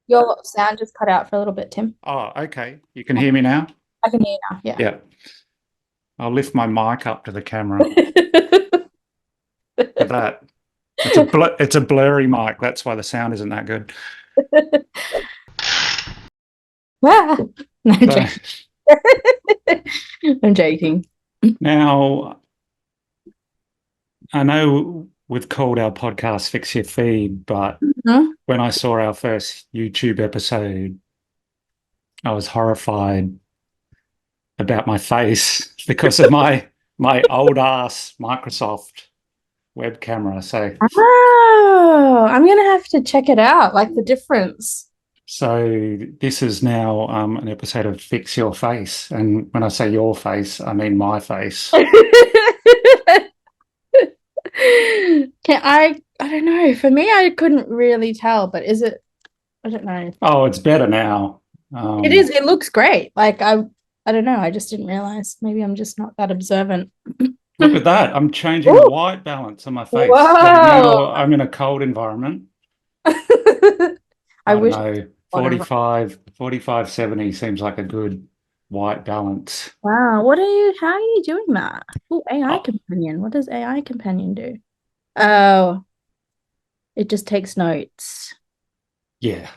Your sound just cut out for a little bit, Tim. Oh, okay. You can hear me now? I can hear you now. Yeah. I'll lift my mic up to the camera. Yeah. Look at that. It's a blurry mic. That's why the sound isn't that good. Ah, no, I'm So joking. I'm joking. now I know we've called our podcast Fix Your Feed, but Mhm. when I saw our first YouTube episode, I was horrified about my face because of my old ass Microsoft web camera. Oh, I'm gonna have to check it out, like the difference. So this is now an episode of Fix Your Face, and when I say your face, I mean my face. I don't know. For me, I couldn't really tell, but is it? I don't know. Oh, it's better now. It is. Um, It looks great. I don't know. I just didn't realize. Maybe I'm just not that observant. Look at that. I'm changing the Ooh, white balance on my face. So whoa. now I'm in a cold environment. I I don't wish it know, was on. 45, 70 seems like a good white balance. Wow. How are you doing that? Oh, AI Oh, companion. What does AI companion do? Oh, it just takes notes. yeah.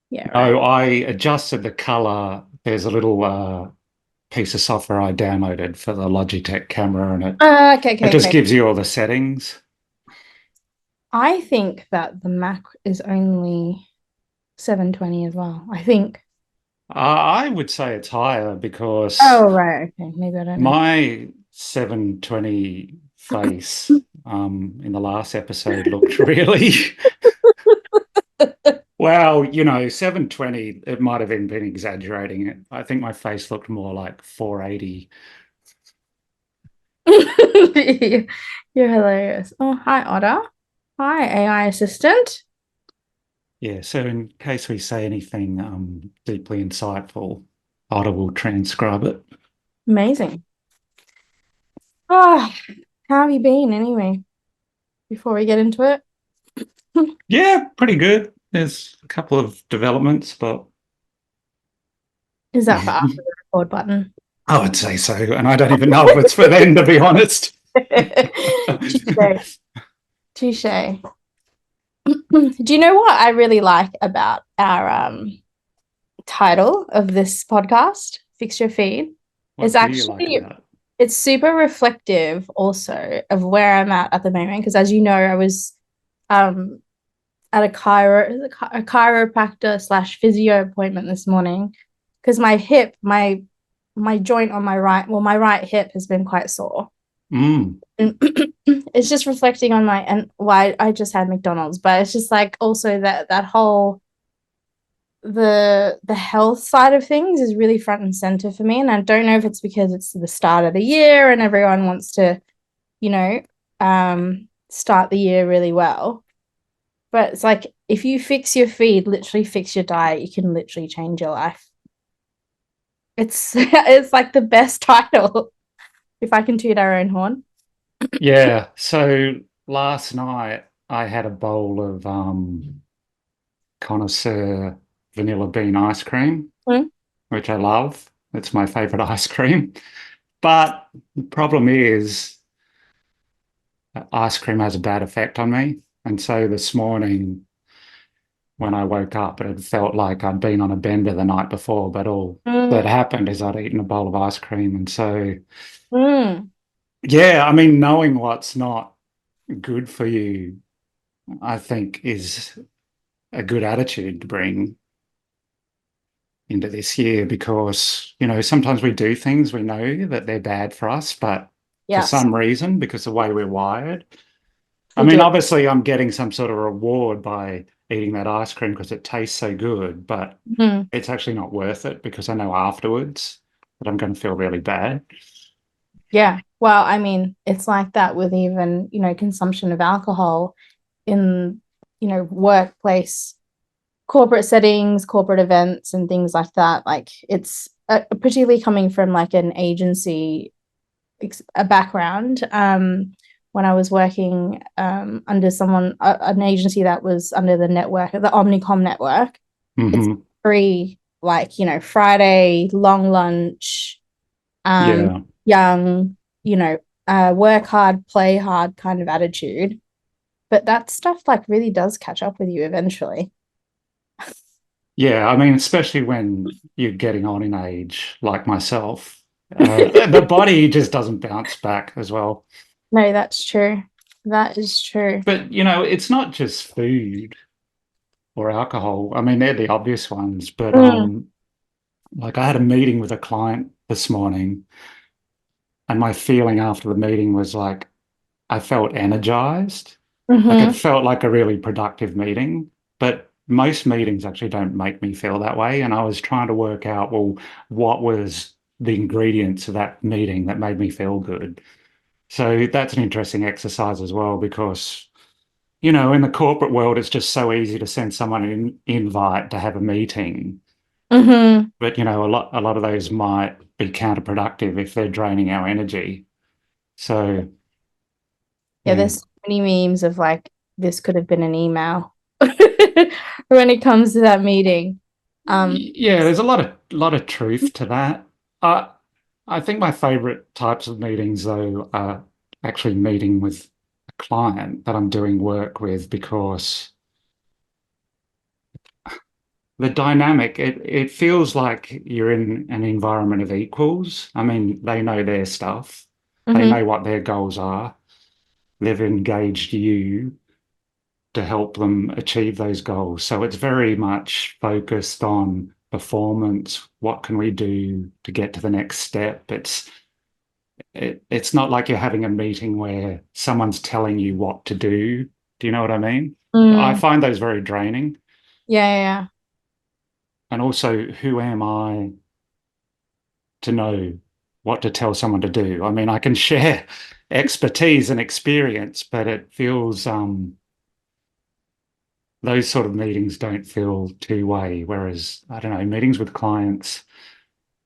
Yeah, right. No, I adjusted the color. There's a little piece of software I downloaded for the Logitech camera, and Okay, it okay, just okay. gives you all the settings. I think that the Mac is only 720 as well. I think. I would say it's higher because Oh, right. Okay. Maybe I don't know. my 720 face in the last episode looked really well, 720, it might have even been exaggerating it. I think my face looked more like 480. You're hilarious. Oh, hi, Otter. Hi, AI assistant. Yeah, so in case we say anything deeply insightful, Otter will transcribe it. Amazing. Oh, how have you been anyway? Before we get into it, Yeah, pretty good. There's a couple of developments, but is that for after the record button? I would say so. And I don't even know if it's for them, to be honest. Touche. Touche. Do you know what I really like about our title of this podcast, Fix Your Feed? Is What do you like actually about it? it's super reflective also of where I'm at the moment. Because as you know, I was um at a chiropractor slash physio appointment this morning because my hip, my joint on my right, well, my right hip has been quite sore. Mm, And it's just reflecting on my and why I just had McDonald's, but it's just like also that whole the health side of things is really front and center for me. And I don't know if it's because it's the start of the year and everyone wants to, you know, start the year really well. But it's like if you fix your feed, literally fix your diet, you can literally change your life. It's like the best title, if I can toot our own horn. yeah. So last night I had a bowl of connoisseur vanilla bean ice cream, Mm. which I love. It's my favorite ice cream. But the problem is ice cream has a bad effect on me. And so this morning when I woke up, it had felt like I'd been on a bender the night before, but all that Mm. happened is I'd eaten a bowl of ice cream. And so, Mm. yeah, I mean, knowing what's not good for you, I think is a good attitude to bring into this year because, sometimes we do things we know that they're bad for us, but for Yes, some reason, because the way we're wired, I we mean, do. obviously, I'm getting some sort of reward by eating that ice cream because it tastes so good, but Mm. it's actually not worth it because I know afterwards that I'm going to feel really bad. Yeah. Well, I mean, it's like that with even, consumption of alcohol in, workplace, corporate settings, corporate events, and things like that. Like it's particularly coming from like an agency, a background. When I was working under an agency that was under the network, the Omnicom network. It's Hmm. very like, Friday, long lunch, Yeah. young, work hard, play hard kind of attitude. But that stuff like really does catch up with you eventually. Yeah. I mean, especially when you're getting on in age, like myself, the body just doesn't bounce back as well. No, that's true. That is true. But, it's not just food or alcohol. I mean, they're the obvious ones, but Mm. like I had a meeting with a client this morning, and my feeling after the meeting was like I felt energized. Like it Mm-hmm. felt like a really productive meeting, but most meetings actually don't make me feel that way. And I was trying to work out, well, what was the ingredients of that meeting that made me feel good? So that's an interesting exercise as well, because, in the corporate world, it's just so easy to send someone an invite to have a meeting. Mm-hmm. But, a lot of those might be counterproductive if they're draining our energy. So, Yeah, yeah. there's so many memes of like this could have been an email when it comes to that meeting. Um, Yeah, there's a lot of truth to that. I I think my favorite types of meetings though are actually meeting with a client that I'm doing work with, because the dynamic, it feels like you're in an environment of equals. I mean, they know their stuff. They mhm. know what their goals are. They've engaged you to help them achieve those goals. So it's very much focused on performance. What can we do to get to the next step? It's not like you're having a meeting where someone's telling you what to do. Do you know what I mean? I Mm, find those very draining. yeah, yeah, And also, who am I to know what to tell someone to do? I mean, I can share expertise and experience, but it feels those sort of meetings don't feel two-way. Whereas, I don't know, meetings with clients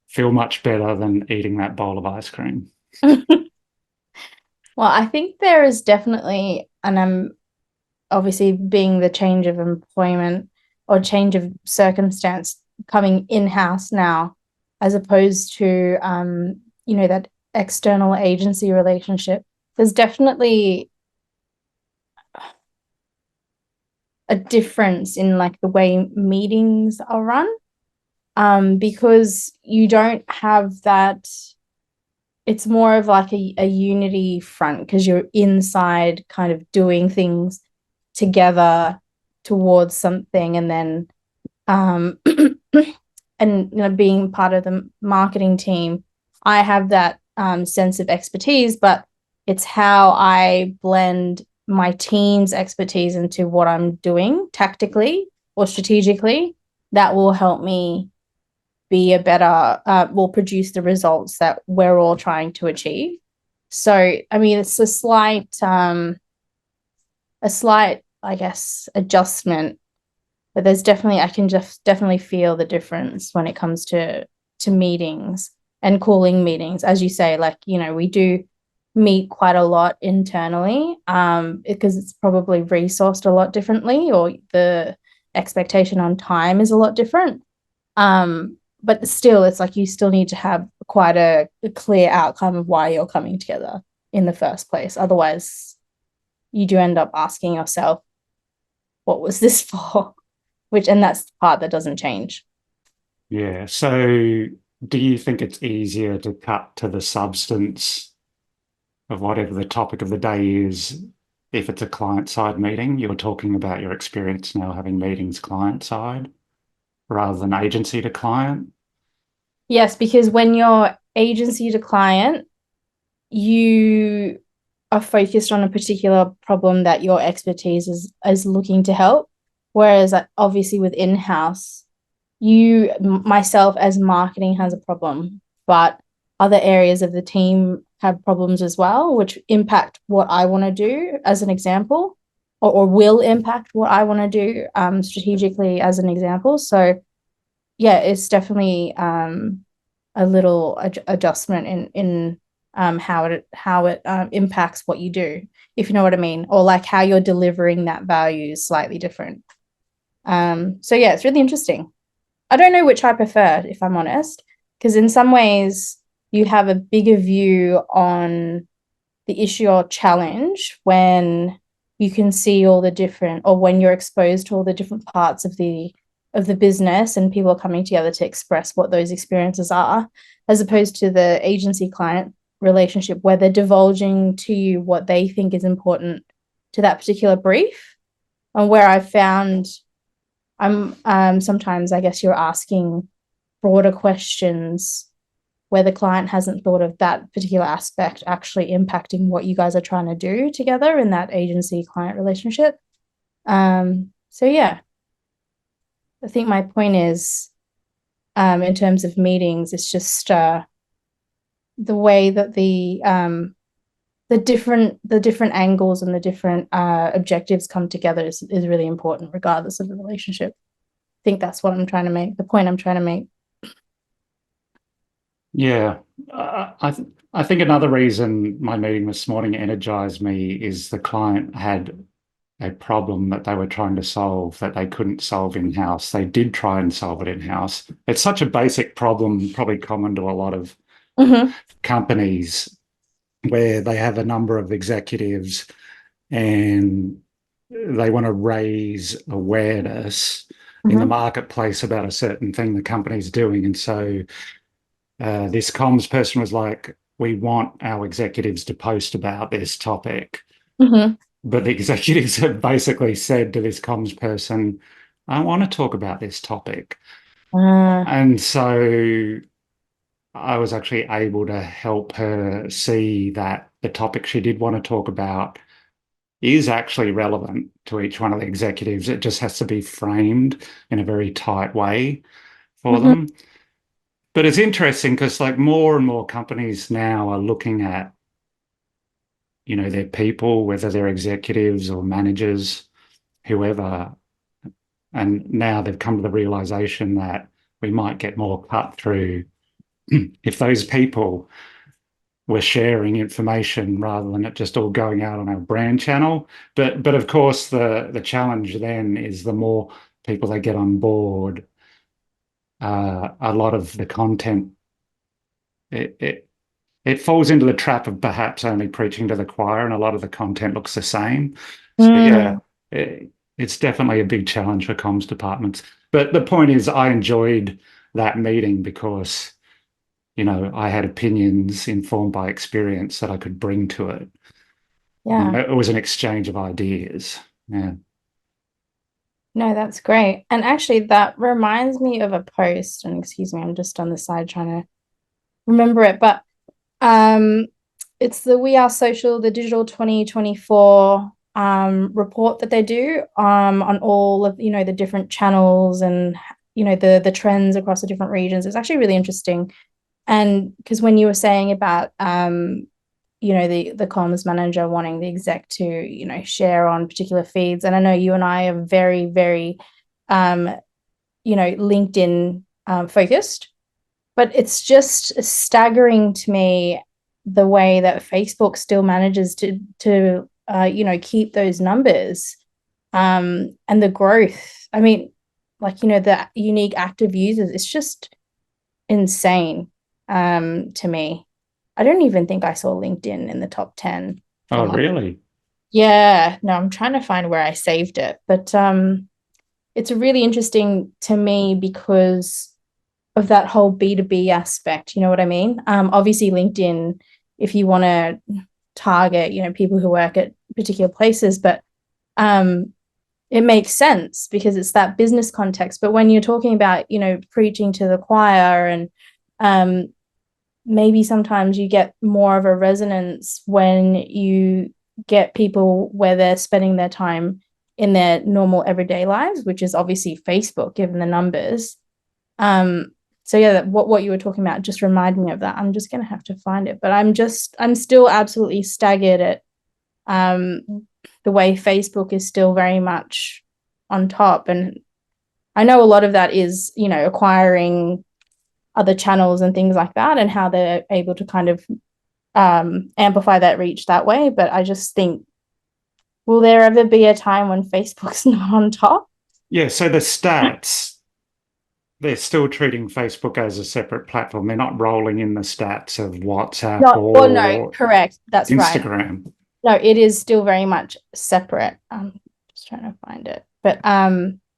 feel much better than eating that bowl of ice cream. yeah. Well, I think there is definitely, and I'm obviously being the change of employment or change of circumstance coming in-house now, as opposed to that external agency relationship. There's definitely a difference in like the way meetings are run. Because you don't have that, it's more of like a unity front because you're inside kind of doing things together towards something, and then um and being part of the marketing team, I have that sense of expertise, but it's how I blend my team's expertise into what I'm doing tactically or strategically that will help me be a better will produce the results that we're all trying to achieve. So I mean it's a slight I guess adjustment, but there's definitely I can just definitely feel the difference when it comes to meetings and calling meetings. As you say, like, we do meet quite a lot internally, because it's probably resourced a lot differently, or the expectation on time is a lot different. But still, it's like you still need to have quite a clear outcome of why you're coming together in the first place. Otherwise, you do end up asking yourself, what was this for? And that's the part that doesn't change. Yeah. So, do you think it's easier to cut to the substance of whatever the topic of the day is if it's a client side meeting? You're talking about your experience now having meetings client side rather than agency to client. Yes, because when you're agency to client, you are focused on a particular problem that your expertise is looking to help. Whereas obviously with in-house, myself as marketing has a problem, but other areas of the team have problems as well, which impact what I want to do as an example, or will impact what I want to do strategically as an example. So yeah, it's definitely a little adjustment in how it impacts what you do, if you know what I mean, or like how you're delivering that value is slightly different. So yeah, it's really interesting. I don't know which I prefer, if I'm honest, because in some ways you have a bigger view on the issue or challenge when you can see all the different, or when you're exposed to all the different parts of the business and people are coming together to express what those experiences are, as opposed to the agency client relationship where they're divulging to you what they think is important to that particular brief. And where I found I'm sometimes I guess you're asking broader questions where the client hasn't thought of that particular aspect actually impacting what you guys are trying to do together in that agency client relationship. So yeah, I think my point is, in terms of meetings, it's just the way that the different angles and the different objectives come together is really important, regardless of the relationship. I think that's what I'm trying to make, the point I'm trying to make. Yeah, I think another reason my meeting this morning energized me is the client had a problem that they were trying to solve that they couldn't solve in-house. They did try and solve it in-house. It's such a basic problem, probably common to a lot of Mm-hmm. companies where they have a number of executives and they want to raise awareness in the Mm-hmm. marketplace about a certain thing the company's doing. And so this comms person was like, we want our executives to post about this topic. Mm-hmm. But the executives have basically said to this comms person, I want to talk about this topic. Uh, And so I was actually able to help her see that the topic she did want to talk about is actually relevant to each one of the executives. It just has to be framed in a very tight way for mm-hmm. them. But it's interesting because like more and more companies now are looking at, their people, whether they're executives or managers, whoever. And now they've come to the realization that we might get more cut through if those people were sharing information rather than it just all going out on our brand channel. But of course the challenge then is the more people they get on board, a lot of the content it, it it falls into the trap of perhaps only preaching to the choir, and a lot of the content looks the same. So yeah, Mm, it's definitely a big challenge for comms departments. But the point is, I enjoyed that meeting because, I had opinions informed by experience that I could bring to it. And yeah. it was an exchange of ideas. Yeah. No, that's great. And actually, that reminds me of a post. And excuse me, I'm just on the side trying to remember it. But um, it's the We Are Social, the Digital 2024 report that they do on all of the different channels and the trends across the different regions. It's actually really interesting. And because when you were saying about the comms manager wanting the exec to share on particular feeds, and I know you and I are very very um LinkedIn focused, but it's just staggering to me the way that Facebook still manages to keep those numbers and the growth. I mean, like the unique active users, it's just insane to me. I don't even think I saw LinkedIn in the top 10 for Oh, my. really? Yeah, no, I'm trying to find where I saved it. But it's really interesting to me because of that whole B2B aspect, you know what I mean? Obviously LinkedIn, if you want to target, people who work at particular places, but um it makes sense because it's that business context. But when you're talking about, preaching to the choir and um maybe sometimes you get more of a resonance when you get people where they're spending their time in their normal everyday lives, which is obviously Facebook, given the numbers. Um, so yeah, what you were talking about just reminded me of that. I'm just gonna have to find it, but I'm still absolutely staggered at um the way Facebook is still very much on top. And I know a lot of that is, acquiring other channels and things like that and how they're able to kind of amplify that reach that way. But I just think, will there ever be a time when Facebook's not on top? Yeah, so the stats, they're still treating Facebook as a separate platform. They're not rolling in the stats of WhatsApp Not, or no, or correct. That's right. Instagram. No, it is still very much separate. Just trying to find it. But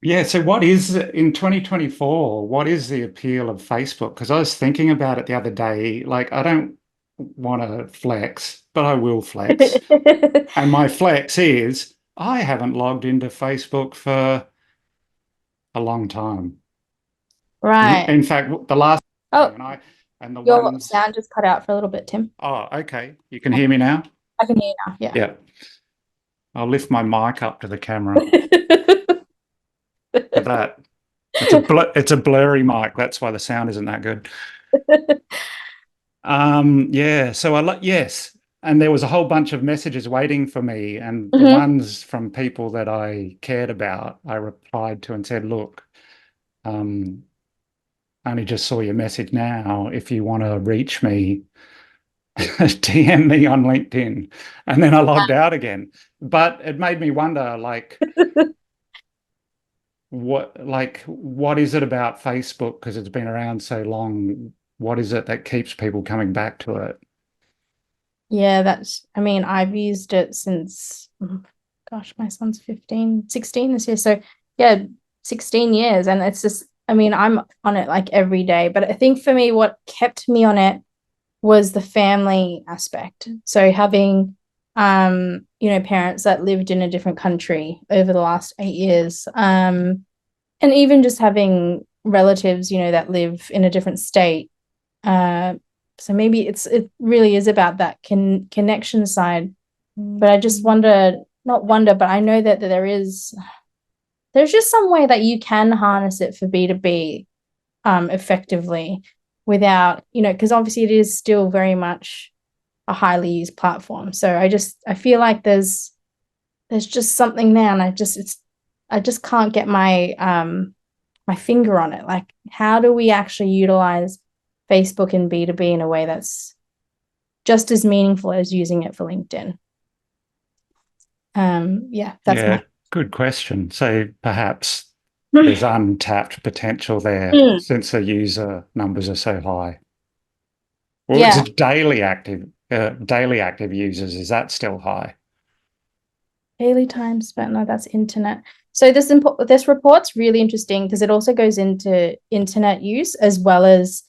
Yeah, so what is in 2024, what is the appeal of Facebook? Because I was thinking about it the other day. Like, I don't want to flex, but I will flex. And my flex is I haven't logged into Facebook for a long time. right. In fact, the last Oh, thing, and the your ones, sound just cut out for a little bit, Tim. oh, okay. You can hear me now? I can hear you now. Yeah. Yeah. I'll lift my mic up to the camera for that. It's a blurry mic. That's why the sound isn't that good. Yeah, so I like yes, and there was a whole bunch of messages waiting for me, and the Hmm. ones from people that I cared about, I replied to and said, "Look, um, I only just saw your message now. If you want to reach me, DM me on LinkedIn." And then I logged out again. But it made me wonder, what is it about Facebook? Because it's been around so long. What is it that keeps people coming back to it? Yeah, I mean, I've used it since, gosh, my son's 15, 16 this year. So, yeah, 16 years. And it's just, I mean, I'm on it like every day. But I think for me, what kept me on it was the family aspect. So having, parents that lived in a different country over the last 8 years, and even just having relatives, that live in a different state. Uh, so maybe it really is about that connection side. But I just wonder, not wonder, but I know that there's just some way that you can harness it for B2B effectively without, because obviously it is still very much a highly used platform. So I feel like there's just something there, and I just can't get my finger on it. Like, how do we actually utilize Facebook and B2B in a way that's just as meaningful as using it for LinkedIn? Yeah, that's Yeah, my good question. So perhaps there's untapped potential there Mm. since the user numbers are so high. Well, is Yeah, it daily active users? Is that still high? daily time spent. No, that's internet. So this report's really interesting because it also goes into internet use as well as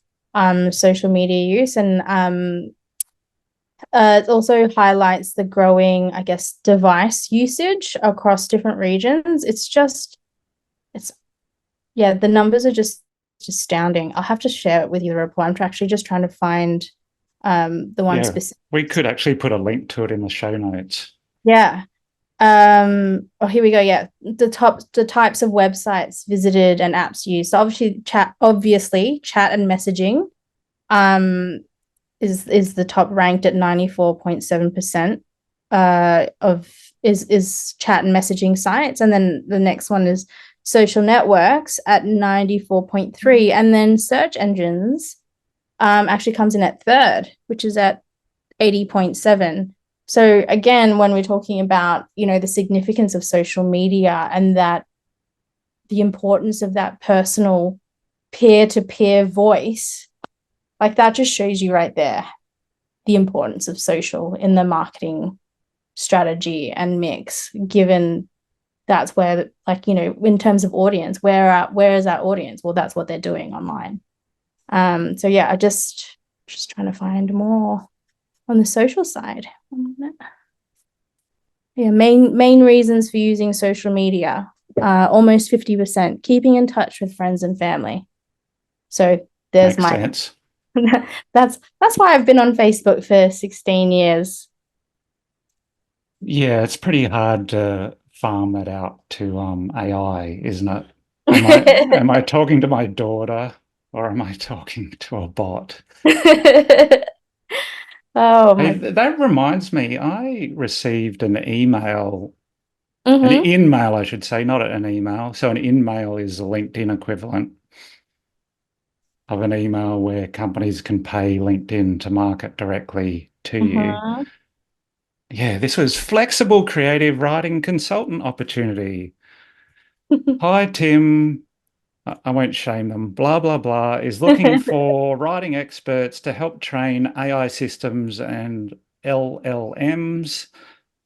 social media use, and it also highlights the growing, I guess, device usage across different regions. It's yeah, the numbers are just astounding. I'll have to share it with you, the report. I'm actually just trying to find the one Yeah, specific. we could actually put a link to it in the show notes. Yeah. Oh, here we go. Yeah. The types of websites visited and apps used. So obviously chat and messaging um is the top ranked at 94.7% of is chat and messaging sites. And then the next one is social networks at 94.3. And then search engines actually comes in at third, which is at 80.7. So again, when we're talking about, the significance of social media and that the importance of that personal peer-to-peer voice, like that just shows you right there the importance of social in the marketing strategy and mix, given that's where, like, in terms of audience, where is our audience? Well, that's what they're doing online. So yeah, just trying to find more on the social side. Yeah, main reasons for using social media, almost 50%, keeping in touch with friends and family. So there's Makes my sense. that's why I've been on Facebook for 16 years. Yeah, it's pretty hard to farm that out to AI, isn't it? Am I talking to my daughter or am I talking to a bot? Oh Hey, my. that reminds me, I received an Mm-hmm. in-mail, I should say, not an email. So an in-mail is the LinkedIn equivalent of an email where companies can pay LinkedIn to market directly to you. Mm-hmm. Yeah, this was flexible creative writing consultant opportunity. Hi, Tim. I won't shame them. Blah, blah, blah is looking for writing experts to help train AI systems and LLMs,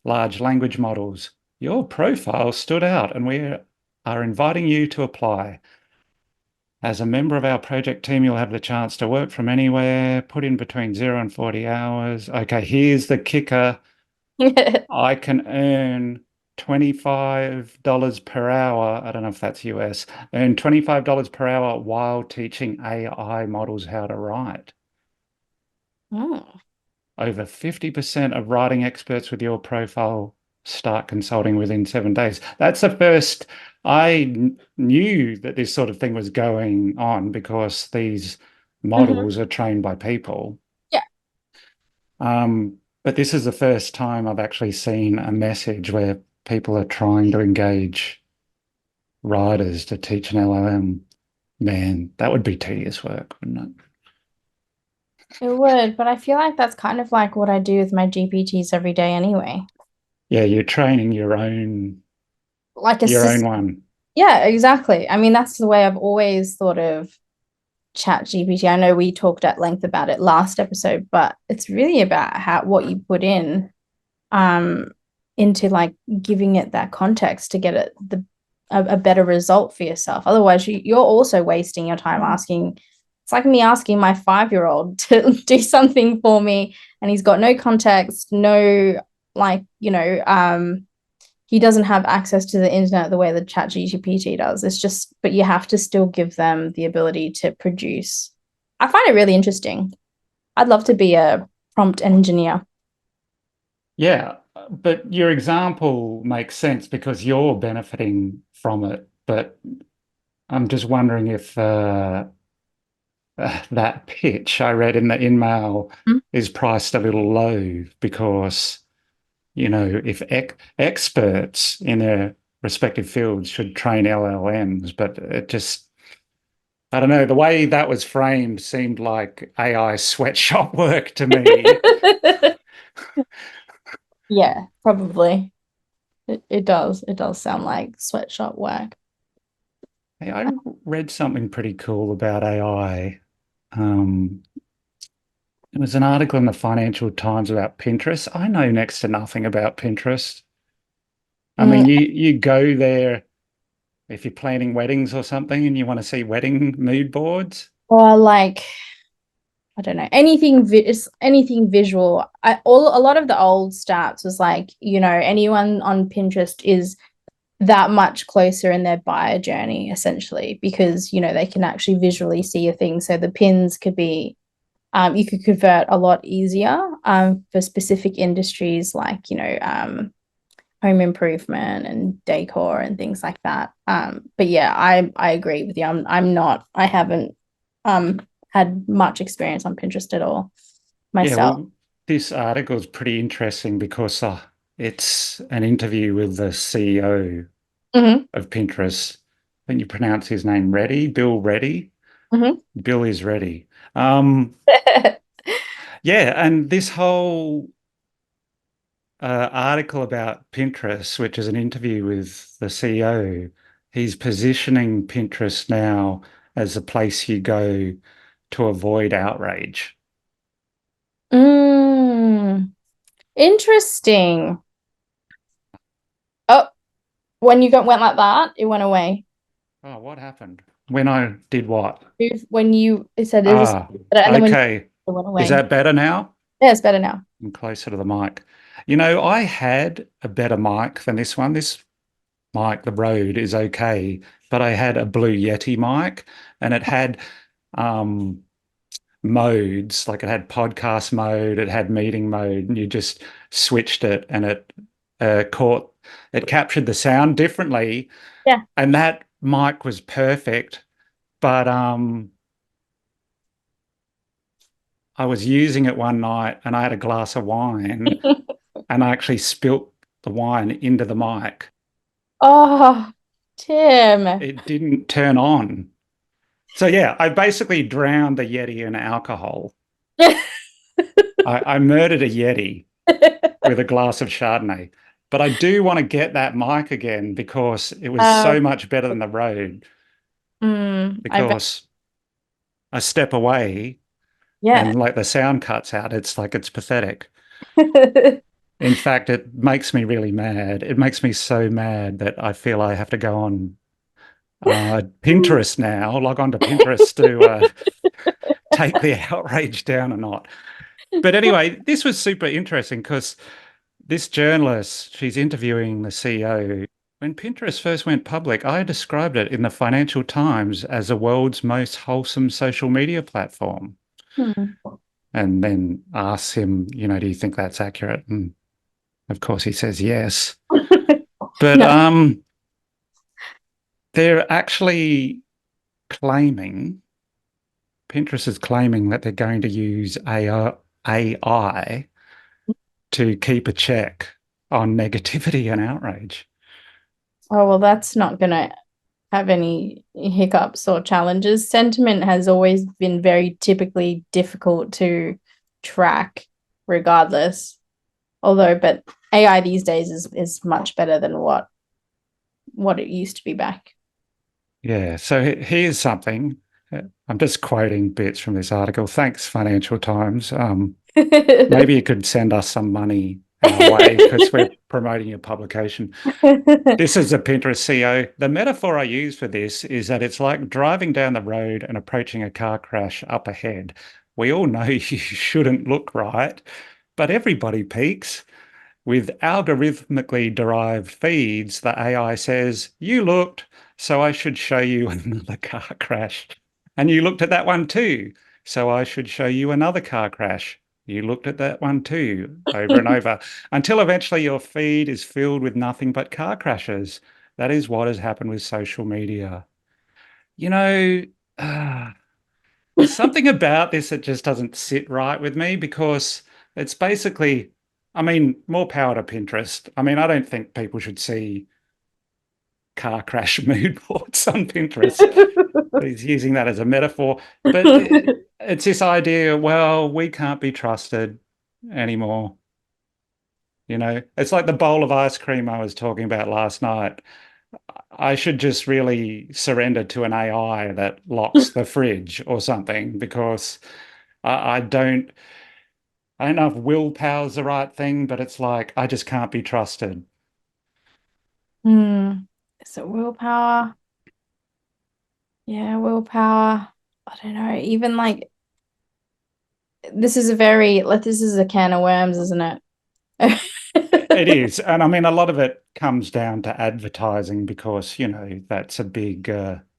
large language models. Your profile stood out, and we are inviting you to apply. As a member of our project team, you'll have the chance to work from anywhere, put in between 0 and 40 hours. Okay, here's the kicker. I can earn $25 per hour. I don't know if that's US. Earn $25 per hour while teaching AI models how to write. Oh. Over 50% of writing experts with your profile start consulting within 7 days. That's the first I knew that this sort of thing was going on because these Mhm. models are trained by people. Yeah. But this is the first time I've actually seen a message where people are trying to engage writers to teach an LLM. Man, that would be tedious work, wouldn't it? It would, but I feel like that's kind of like what I do with my GPTs every day anyway. Yeah, you're training Like a your own system. one. Yeah, exactly. I mean, that's the way I've always thought of Chat GPT. I know we talked at length about it last episode, but it's really about how what you put in um into like giving it that context to get it a better result for yourself. Otherwise, you're also wasting your time asking. It's like me asking my 5-year-old to do something for me, and he's got no context, no like he doesn't have access to the internet the way the chat GPT does. It's just, but you have to still give them the ability to produce. I find it really interesting. I'd love to be a prompt engineer. Yeah, but your example makes sense because you're benefiting from it. But I'm just wondering if that pitch I read in the email is priced a little low because, if experts in their respective fields should train LLMs, but it just, I don't know, the way that was framed seemed like AI sweatshop work to me. Yeah, probably. It does. It does sound like sweatshop work. Hey, I read something pretty cool about AI. Um, it was an article in the Financial Times about Pinterest. I know next to nothing about Pinterest. I Mm, mean, you go there if you're planning weddings or something and you want to see wedding mood boards. or like I don't know anything. It's anything visual. A lot of the old stats was like anyone on Pinterest is that much closer in their buyer journey essentially because they can actually visually see a thing. So the pins could be you could convert a lot easier for specific industries like home improvement and decor and things like that. But yeah, I agree with you. I haven't had much experience on Pinterest at all Yeah, myself. well, this article is pretty interesting because it's an interview with the CEO Hmm. of Pinterest. I think you pronounce his name Reddy, Bill Reddy. Hmm. Bill is ready. Um, yeah, and this whole article about Pinterest, which is an interview with the CEO, he's positioning Pinterest now as a place you go to avoid outrage. Mm, interesting. Oh, when you went like that, it went away. Oh, what happened? When I did what? When you it said it was, Ah, and then when okay. it went Is away. that better now? Yeah, it's better now. I'm closer to the mic. I had a better mic than this one. This mic, the Rode, is okay, but I had a Blue Yeti mic and it had um modes, like it had podcast mode, it had meeting mode, and you just switched it and it captured the sound differently. Yeah. And that mic was perfect, but I was using it one night and I had a glass of wine and I actually spilt the wine into the mic. Oh, Tim. It didn't turn on. So yeah, I basically drowned the Yeti in alcohol. I murdered a Yeti with a glass of Chardonnay. But I do want to get that mic again because it was Uh, so much better than the Rode. I bet. Because I step away Yeah. and like the sound cuts out. It's like it's pathetic. In fact, it makes me really mad. It makes me so mad that I feel I have to go on Pinterest now, log on to Pinterest to take the outrage down a knot. But anyway, this was super interesting because this journalist, she's interviewing the CEO. When Pinterest first went public, I described it in the Financial Times as the world's most wholesome social media platform. Hmm. And then asks him, do you think that's accurate? And of course he says yes. But No. they're actually claiming, Pinterest is claiming that they're going to use AI to keep a check on negativity and outrage. Oh, well, that's not gonna have any hiccups or challenges. Sentiment has always been very typically difficult to track, regardless. Although, but AI these days is much better than what it used to be back. Yeah, so here's something. I'm just quoting bits from this article. Thanks, Financial Times. Maybe you could send us some money our way because we're promoting your publication. This is a Pinterest CEO. The metaphor I use for this is that it's like driving down the road and approaching a car crash up ahead. We all know you shouldn't look right, but everybody peaks. With algorithmically derived feeds, the AI says, you looked, so I should show you another car crash. And you looked at that one too, so I should show you another car crash. You looked at that one too, over and over, until eventually your feed is filled with nothing but car crashes. That is what has happened with social media. You know, uh, there's something about this that just doesn't sit right with me because it's basically, I mean, more power to Pinterest. I mean, I don't think people should see car crash mood boards on Pinterest. He's using that as a metaphor, but it's this idea, well, we can't be trusted anymore. It's like the bowl of ice cream I was talking about last night. I should just really surrender to an AI that locks the fridge or something because I don't. I don't know if willpower's the right thing, but it's like I just can't be trusted. Hmm. So willpower. Yeah, willpower. I don't know. Even like this is a can of worms, isn't It it? is. And I mean, a lot of it comes down to advertising because, that's a big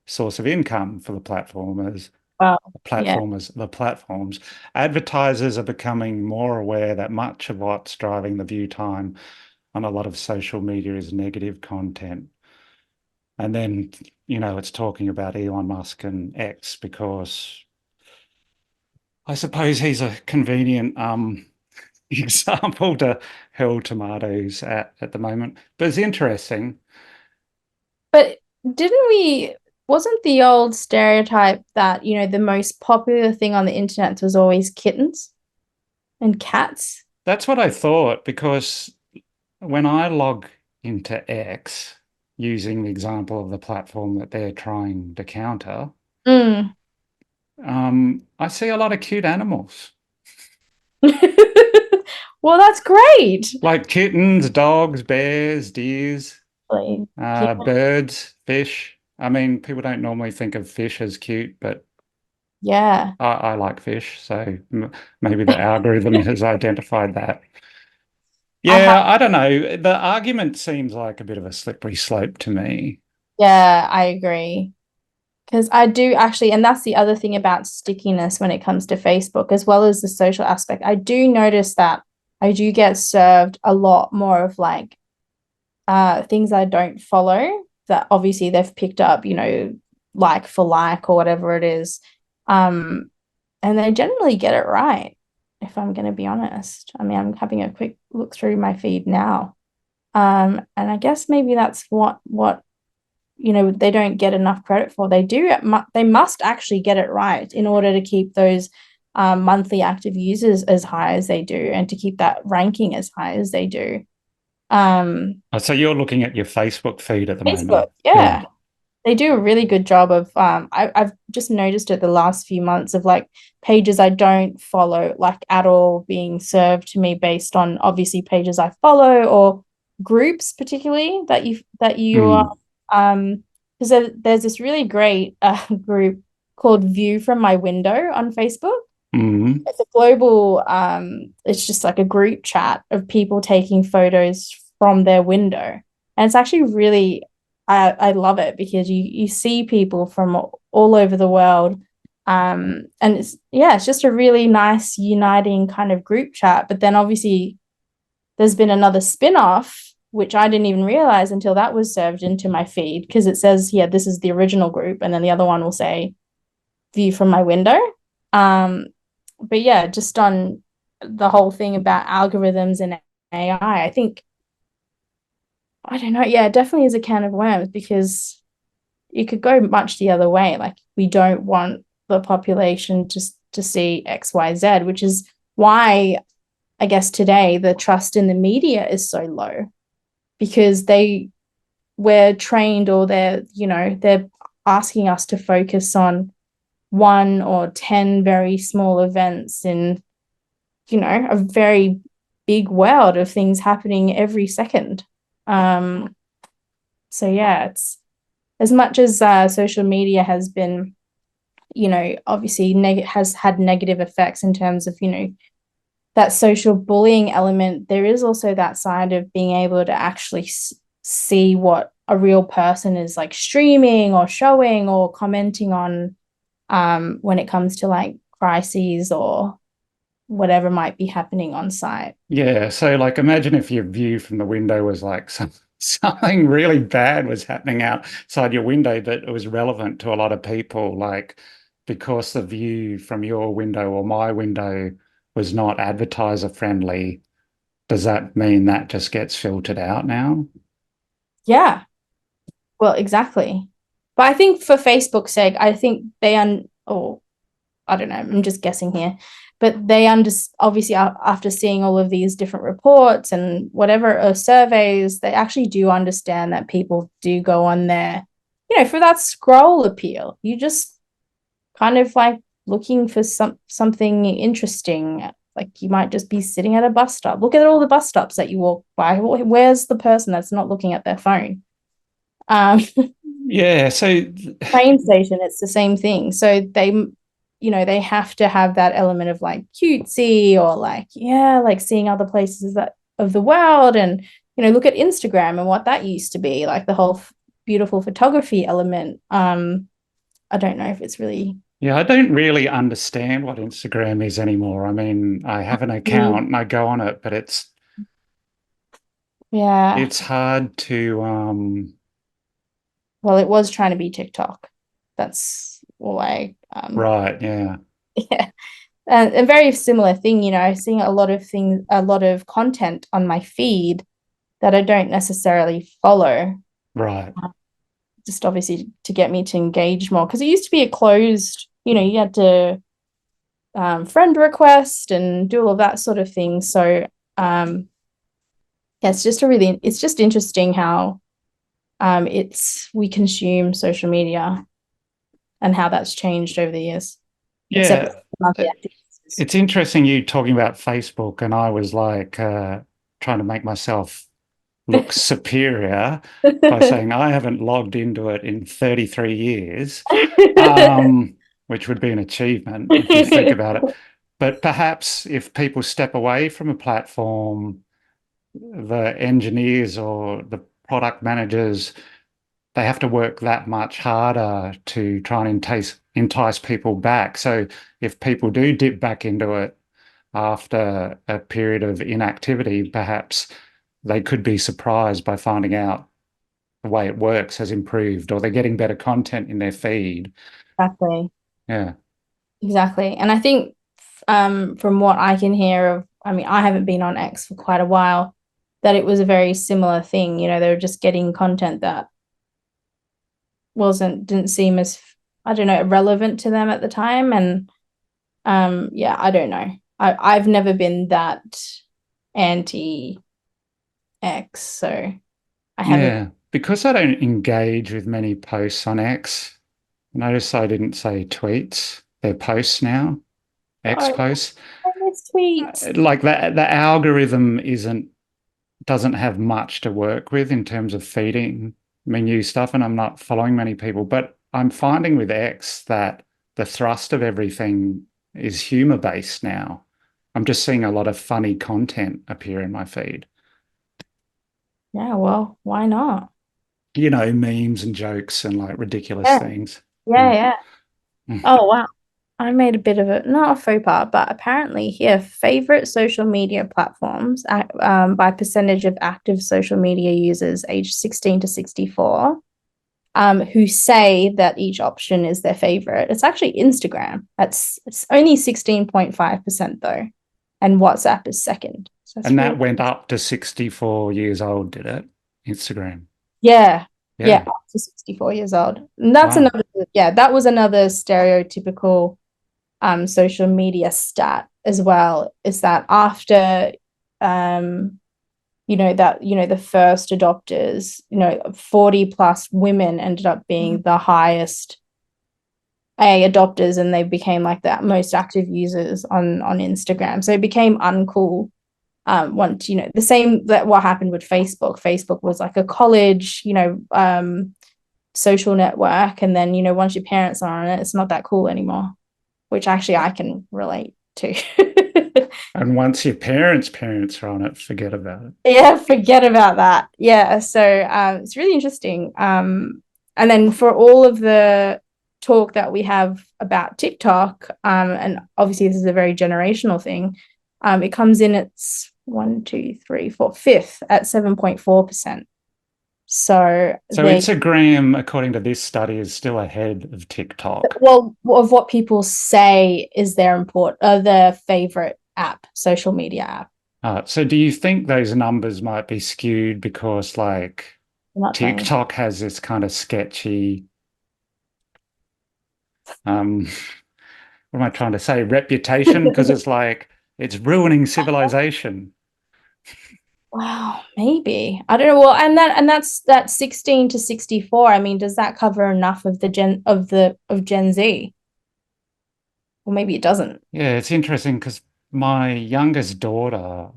source of income for the platformers. Well, yeah. The platforms. Advertisers are becoming more aware that much of what's driving the view time on a lot of social media is negative content. And then, it's talking about Elon Musk and X because I suppose he's a convenient example to hurl tomatoes at the moment. But it's interesting. But didn't we, wasn't the old stereotype that, the most popular thing on the internet was always kittens and cats? That's what I thought because when I log into X using the example of the platform that they're trying to counter, Mm. I see a lot of cute animals Well, that's great. like kittens, dogs, bears, deers, Like, yeah. birds, fish. I mean, people don't normally think of fish as cute, but Yeah. I like fish, so maybe the algorithm has identified that. I have, Yeah, I don't know. The argument seems like a bit of a slippery slope to me. yeah, I agree. Because I do actually, and that's the other thing about stickiness when it comes to Facebook, as well as the social aspect. I do notice that I do get served a lot more of like things I don't follow that obviously they've picked up, like for like or whatever it is. Um, and they generally get it right, if I'm going to be honest. I mean, I'm having a quick look through my feed now. And I guess maybe that's what they don't get enough credit for. They must actually get it right in order to keep those monthly active users as high as they do and to keep that ranking as high as they do. Oh, so you're looking at your Facebook feed at the Facebook, moment. Yeah. yeah. They do a really good job of I've just noticed it the last few months of like pages I don't follow like at all being served to me based on obviously pages I follow or groups particularly that you are Mm, because there's this really great group called View from My Window on Facebook. mm, It's a global it's just like a group chat of people taking photos from their window. And it's actually really I love it because you see people from all over the world. And it's yeah, it's just a really nice uniting kind of group chat. But then obviously there's been another spin-off, which I didn't even realize until that was served into my feed because it says, yeah, this is the original group, and then the other one will say view from my window. But yeah, just on the whole thing about algorithms and AI, I think I don't know. Yeah, it definitely is a can of worms because it could go much the other way. Like we don't want the population just to see XYZ, which is why I guess today the trust in the media is so low because they we're trained or they're asking us to focus on one or 10 very small events in a very big world of things happening every second. um so yeah, it's as much as social media has been obviously has had negative effects in terms of that social bullying element. There is also that side of being able to actually see what a real person is like streaming or showing or commenting on when it comes to like crises or whatever might be happening on site. yeah. So like imagine if your view from the window was like something really bad was happening outside your window, but it was relevant to a lot of people, like because the view from your window or my window was not advertiser friendly, does that mean that just gets filtered out now? Yeah, well, exactly. But I think for Facebook's sake, I think or I don't know, I'm just guessing here, but they obviously after seeing all of these different reports and whatever surveys, they actually do understand that people do go on there, for that scroll appeal. You just kind of like looking for something interesting. Like you might just be sitting at a bus stop. Look at all the bus stops that you walk by. Where's the person that's not looking at their phone? Um, Yeah. So Train station, it's the same thing. So they have to have that element of like cutesy or like, yeah, like seeing other places that of the world and, look at Instagram and what that used to be, like the whole beautiful photography element. I don't know if it's really. yeah, I don't really understand what Instagram is anymore. I mean, I have an account and I go on it, but Yeah. it's hard to Well, it was trying to be TikTok. That's why. right, yeah. Yeah. A very similar thing, seeing a lot of things, a lot of content on my feed that I don't necessarily follow, Right. just obviously to get me to engage more. Because it used to be a closed, you had to friend request and do all of that sort of thing. So yeah, it's just interesting how we consume social media and how that's changed over the years, except Yeah. monthly Uh, activities. It's interesting you talking about Facebook, and I was like trying to make myself look superior by saying I haven't logged into it in 33 years, which would be an achievement if you think about it. But perhaps if people step away from a platform, the engineers or the product managers, they have to work that much harder to try and entice people back. So if people do dip back into it after a period of inactivity, perhaps they could be surprised by finding out the way it works has improved or they're getting better content in their feed. Exactly. Yeah. Exactly. And I think from what I can hear of, I mean, I haven't been on X for quite a while, that it was a very similar thing. They were just getting content that didn't seem as, I don't know, relevant to them at the time. And yeah, I don't know. I've never been that anti X, so I haven't. Yeah, because I don't engage with many posts on X, notice I didn't say tweets. They're posts now, X Oh, posts. I miss tweets. Like the algorithm doesn't have much to work with in terms of feeding me new stuff, and I'm not following many people. But I'm finding with X that the thrust of everything is humor based now. I'm just seeing a lot of funny content appear in my feed. Yeah, well, why not? Memes and jokes and like ridiculous Yeah, things. yeah, Mm. yeah. Mm. Oh, wow. I made a bit of a, not a faux pas, but apparently here, favorite social media platforms by percentage of active social media users aged 16 to 64, who say that each option is their favorite. It's actually Instagram. It's only 16.5% though. And WhatsApp is second. So that's And really, that went up to 64 years old, did it? Instagram. yeah, yeah, Yeah. up to 64 years old. And that's Wow. another, yeah, that was another stereotypical social media stat as well, is that after um the first adopters, 40 plus women ended up being the highest adopters, and they became like the most active users on Instagram. So it became uncool. Once the same that what happened with Facebook was like a college, social network, and then once your parents are on it, it's not that cool anymore, which actually I can relate to. And once your parents are on it, forget about it. Yeah, forget about that. Yeah, so it's really interesting. And then for all of the talk that we have about TikTok, and obviously this is a very generational thing, it comes in its one, two, three, four, fifth at 7.4%. So So they, Instagram, according to this study, is still ahead of TikTok. well, of what people say is their favorite app, social media app. So do you think those numbers might be skewed because like I'm not telling you. TikTok has this kind of sketchy, um, what am I trying to say, reputation? Because it's like it's ruining civilization. Wow, maybe. I don't know. Well, and that's 16 to 64. I mean, does that cover enough of Gen Z? Well, maybe it doesn't. Yeah, it's interesting because my youngest daughter,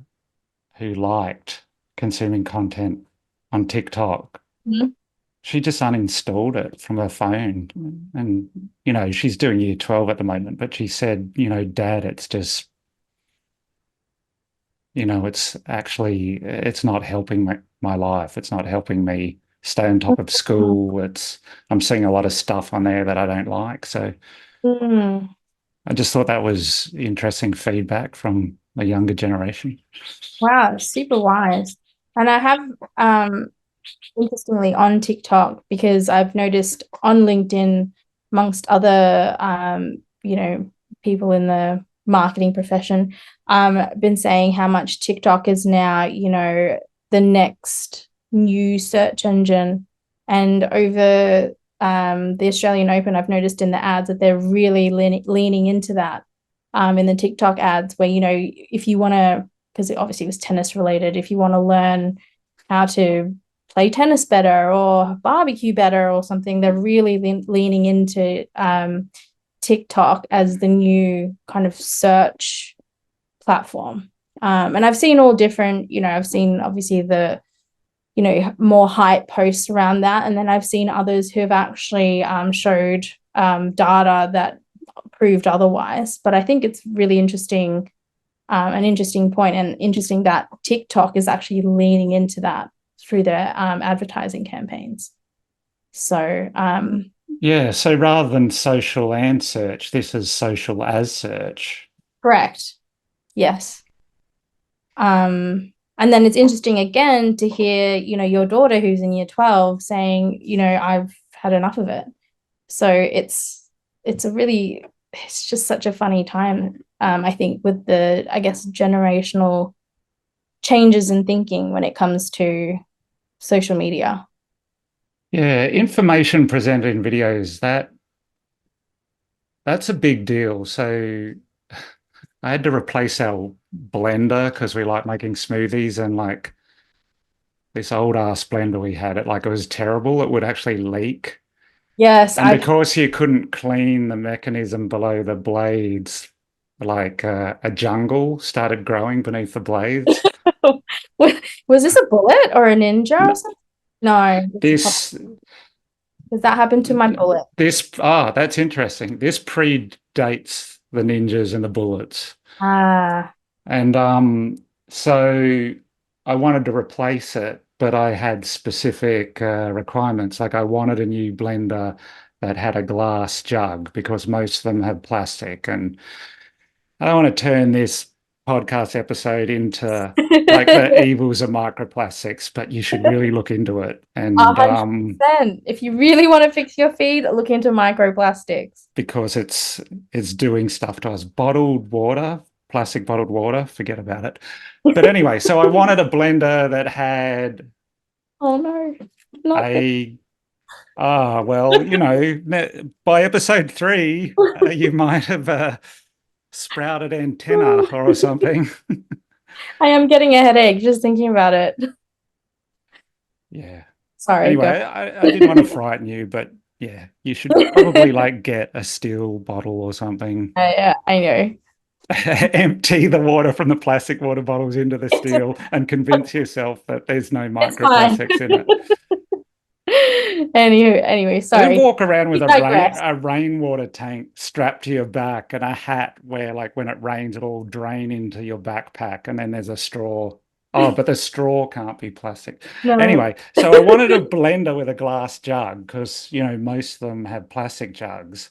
who liked consuming content on TikTok, Mhm. she just uninstalled it from her phone. And, she's doing year 12 at the moment, but she said, Dad, it's just, it's not helping my life. It's not helping me stay on top of school. I'm seeing a lot of stuff on there that I don't like. So Mm. I just thought that was interesting feedback from a younger generation. Wow, super wise. And I have interestingly on TikTok, because I've noticed on LinkedIn, amongst other people in the marketing profession, been saying how much TikTok is now, the next new search engine. And over the Australian Open, I've noticed in the ads that they're really leaning into that, in the TikTok ads, where if you want to, because it obviously was tennis related, if you want to learn how to play tennis better or barbecue better or something, they're really leaning into TikTok as the new kind of search platform. And I've seen all different, I've seen obviously the, more hype posts around that. And then I've seen others who have actually showed data that proved otherwise. But I think it's really interesting, an interesting point, and interesting that TikTok is actually leaning into that through their advertising campaigns. So, Yeah, so rather than social and search, this is social as search. correct. Yes. And then it's interesting again to hear, your daughter who's in year 12 saying, I've had enough of it. So it's just such a funny time, I think, with the, I guess, generational changes in thinking when it comes to social media. Yeah, information presented in videos, that's a big deal. So I had to replace our blender because we like making smoothies, and like this old ass blender we had. It was terrible. It would actually leak. Yes, And I because you couldn't clean the mechanism below the blades, a jungle started growing beneath the blades. was this a bullet or a ninja or No, something? No, it's a pop. this Because that happened to my bullet. that's interesting. This predates the ninjas and the bullets. Ah, And so I wanted to replace it, but I had specific requirements. Like I wanted a new blender that had a glass jug because most of them have plastic. And I don't want to turn this podcast episode into like the evils of microplastics, but you should really look into it. a And hundred percent. If you really want to fix your feed, look into microplastics. because it's doing stuff to us. Bottled water, plastic bottled water, forget about it. But anyway, so I wanted a blender that had Oh no, not this. a well, by episode 3, you might have sprouted antenna or something. I am getting a headache just thinking about it. Yeah. Sorry, Anyway, go. I didn't want to frighten you, but yeah, you should probably like get a steel bottle or something. Yeah, I know. Empty the water from the plastic water bottles into the steel and convince yourself that there's no It's fine. microplastics in it. Anyway, And then sorry. walk around We with digress. a rainwater tank strapped to your back and a hat where like when it rains it'll all drain into your backpack and then there's a straw. Oh, but the straw can't be plastic. No. Anyway, so I wanted a blender with a glass jug because, most of them have plastic jugs.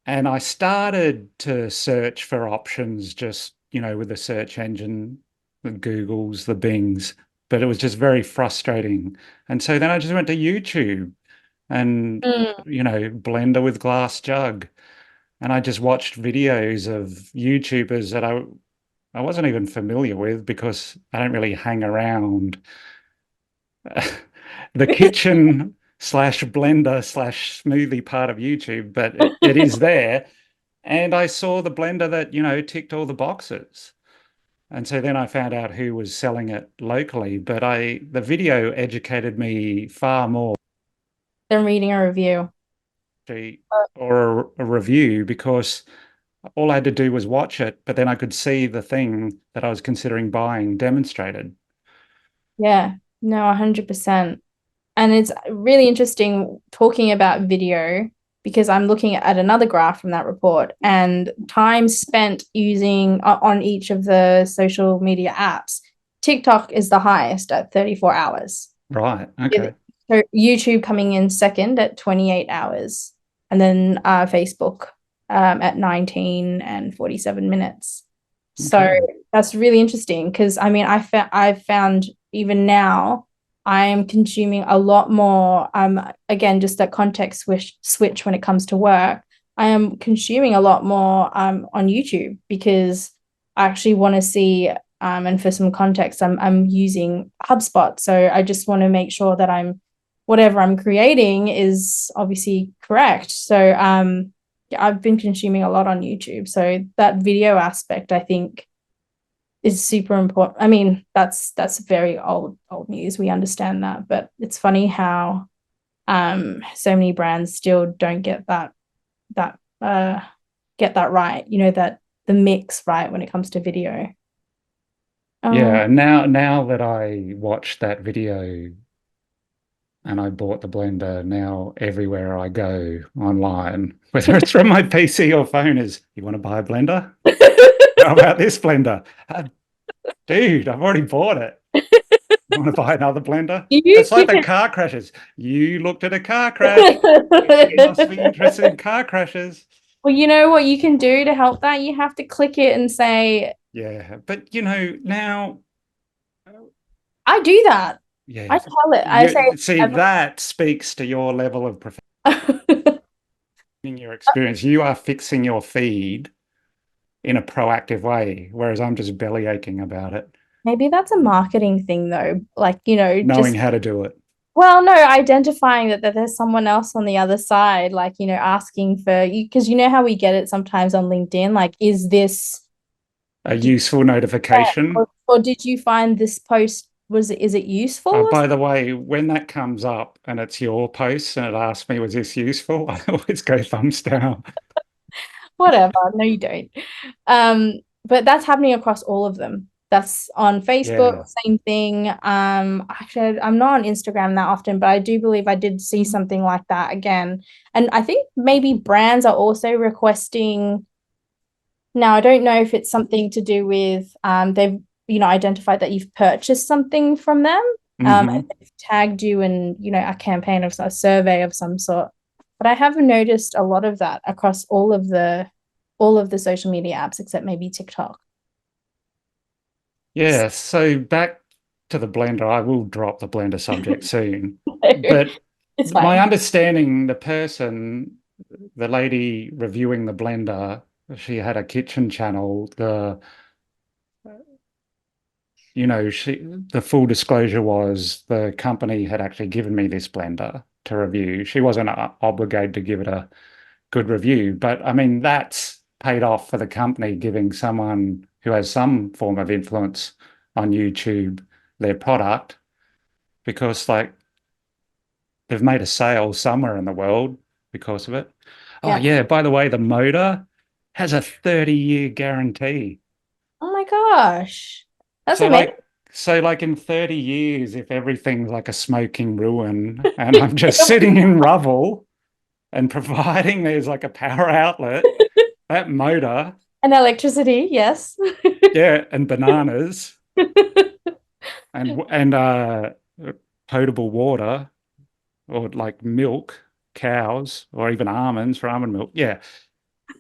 And I started to search for options just, with the search engine, the Googles, the Bings, but it was just very frustrating. And so then I just went to YouTube and, Mm. blender with glass jug. And I just watched videos of YouTubers that I wasn't even familiar with because I don't really hang around the kitchen slash blender slash smoothie part of YouTube, but it is there. And I saw the blender that, ticked all the boxes. And so then I found out who was selling it locally, but the video educated me far more Then reading a review. or a review because all I had to do was watch it, but then I could see the thing that I was considering buying demonstrated. Yeah, no, 100%. And it's really interesting talking about video because I'm looking at another graph from that report and time spent using on each of the social media apps. TikTok is the highest at 34 hours. Right. With Okay. YouTube coming in second at 28 hours. And then Facebook at 19 and 47 minutes. So Okay. that's really interesting because I mean, I've found even now I'm consuming a lot more. Again, just a context switch when it comes to work. I am consuming a lot more on YouTube because I actually want to see. And for some context, I'm using HubSpot, so I just want to make sure that whatever I'm creating is obviously correct. So yeah, I've been consuming a lot on YouTube. So that video aspect, I think, is super important. I mean, that's very old news. We understand that, but it's funny how so many brands still don't that get that right. That the mix right when it comes to video. Yeah. Now that I watched that video and I bought the blender, now everywhere I go online, whether it's from my PC or phone, is you want to buy a blender? How about this blender? Dude, I've already bought it. You want to buy another blender? you It's like you the can car crashes. You looked at a car crash. You must be interested in car crashes. Well, you know what you can do to help that? You have to click it and say, Yeah, but now, I do that. yeah, I tell it. I say, you see that speaks to your level of professional in your experience. You are fixing your feed in a proactive way, whereas I'm just belly aching about it, maybe that's a marketing thing though. Like, knowing just, how to do it. well, no, identifying that there's someone else on the other side, like, asking for you, because you know how we get it sometimes on LinkedIn, like, is this, A did, useful yeah, notification. or did you find this post is it useful or By the way, when that comes up and it's your post and it asks me, was this useful? I always go thumbs down. whatever? No, you don't. But that's happening across all of them. That's on Facebook, Yeah. same thing. Actually, I'm not on Instagram that often, but I do believe I did see something like that again. And I think maybe brands are also requesting. Now, I don't know if it's something to do with they've identified that you've purchased something from them, and Hmm. they've tagged you in a campaign of a survey of some sort. But I have noticed a lot of that across all of the social media apps except maybe TikTok. Yeah. So back to the blender, I will drop the blender subject soon. But It's my fine. understanding, the lady reviewing the blender, she had a kitchen channel. The full disclosure was the company had actually given me this blender to review. She wasn't obligated to give it a good review, but I mean, that's paid off for the company giving someone who has some form of influence on YouTube their product because, like, they've made a sale somewhere in the world because of it. Oh, Yeah. yeah, by the way, the motor has a 30-year guarantee. Oh my gosh. That's So amazing. like like in 30 years, if everything's like a smoking ruin and I'm just sitting in rubble and providing there's like a power outlet, that motor, And electricity, yes. yeah, and bananas and potable water or like milk, cows, or even almonds for almond milk. Yeah.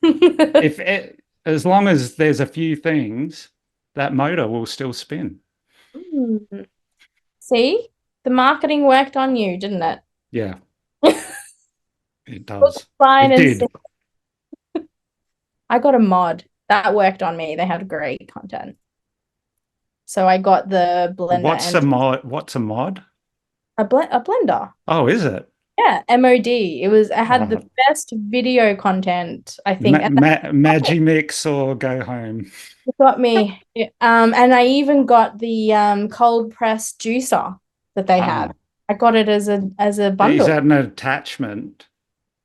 If it, as long as there's a few things, that motor will still spin. Hmm. See, the marketing worked on you, didn't it? Yeah, it Look, does. fine It and see. did. I got a mod that worked on me. They had great content. So I got the blender What's a and mod? What's a mod? a blender. Oh, is it? Yeah, MOD. I had the Uh, best video content, I think. And Magimix or go home. it got me. And I even got the cold press juicer that they had. Ah, I got it as a is bundle. that an attachment?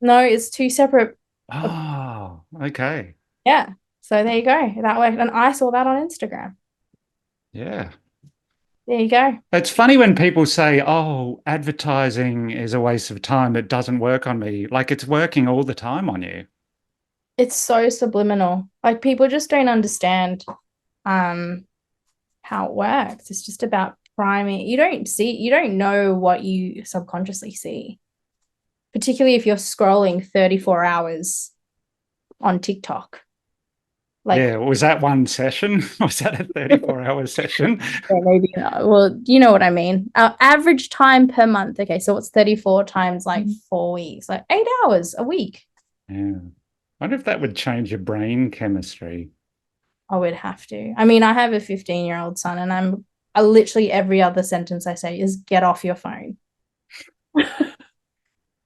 No, it's two separate. Oh, okay. Yeah. So there you go. That worked. And I saw that on Instagram. Yeah. There you go. It's funny when people say, oh, advertising is a waste of time. It doesn't work on me. Like it's working all the time on you. It's so subliminal. Like people just don't understand um how it works. It's just about priming. You don't know what you subconsciously see, particularly if you're scrolling 34 hours on TikTok. Like, Yeah. Was that one session? Was that a 34-hour session? yeah, maybe not. Well, you know what I mean. Our average time per month. Okay, so it's 34 times like 4 weeks, like 8 hours a week. Yeah. I wonder if that would change your brain chemistry. I would have to. I mean, I have a 15-year-old son, and I literally every other sentence I say is get off your phone.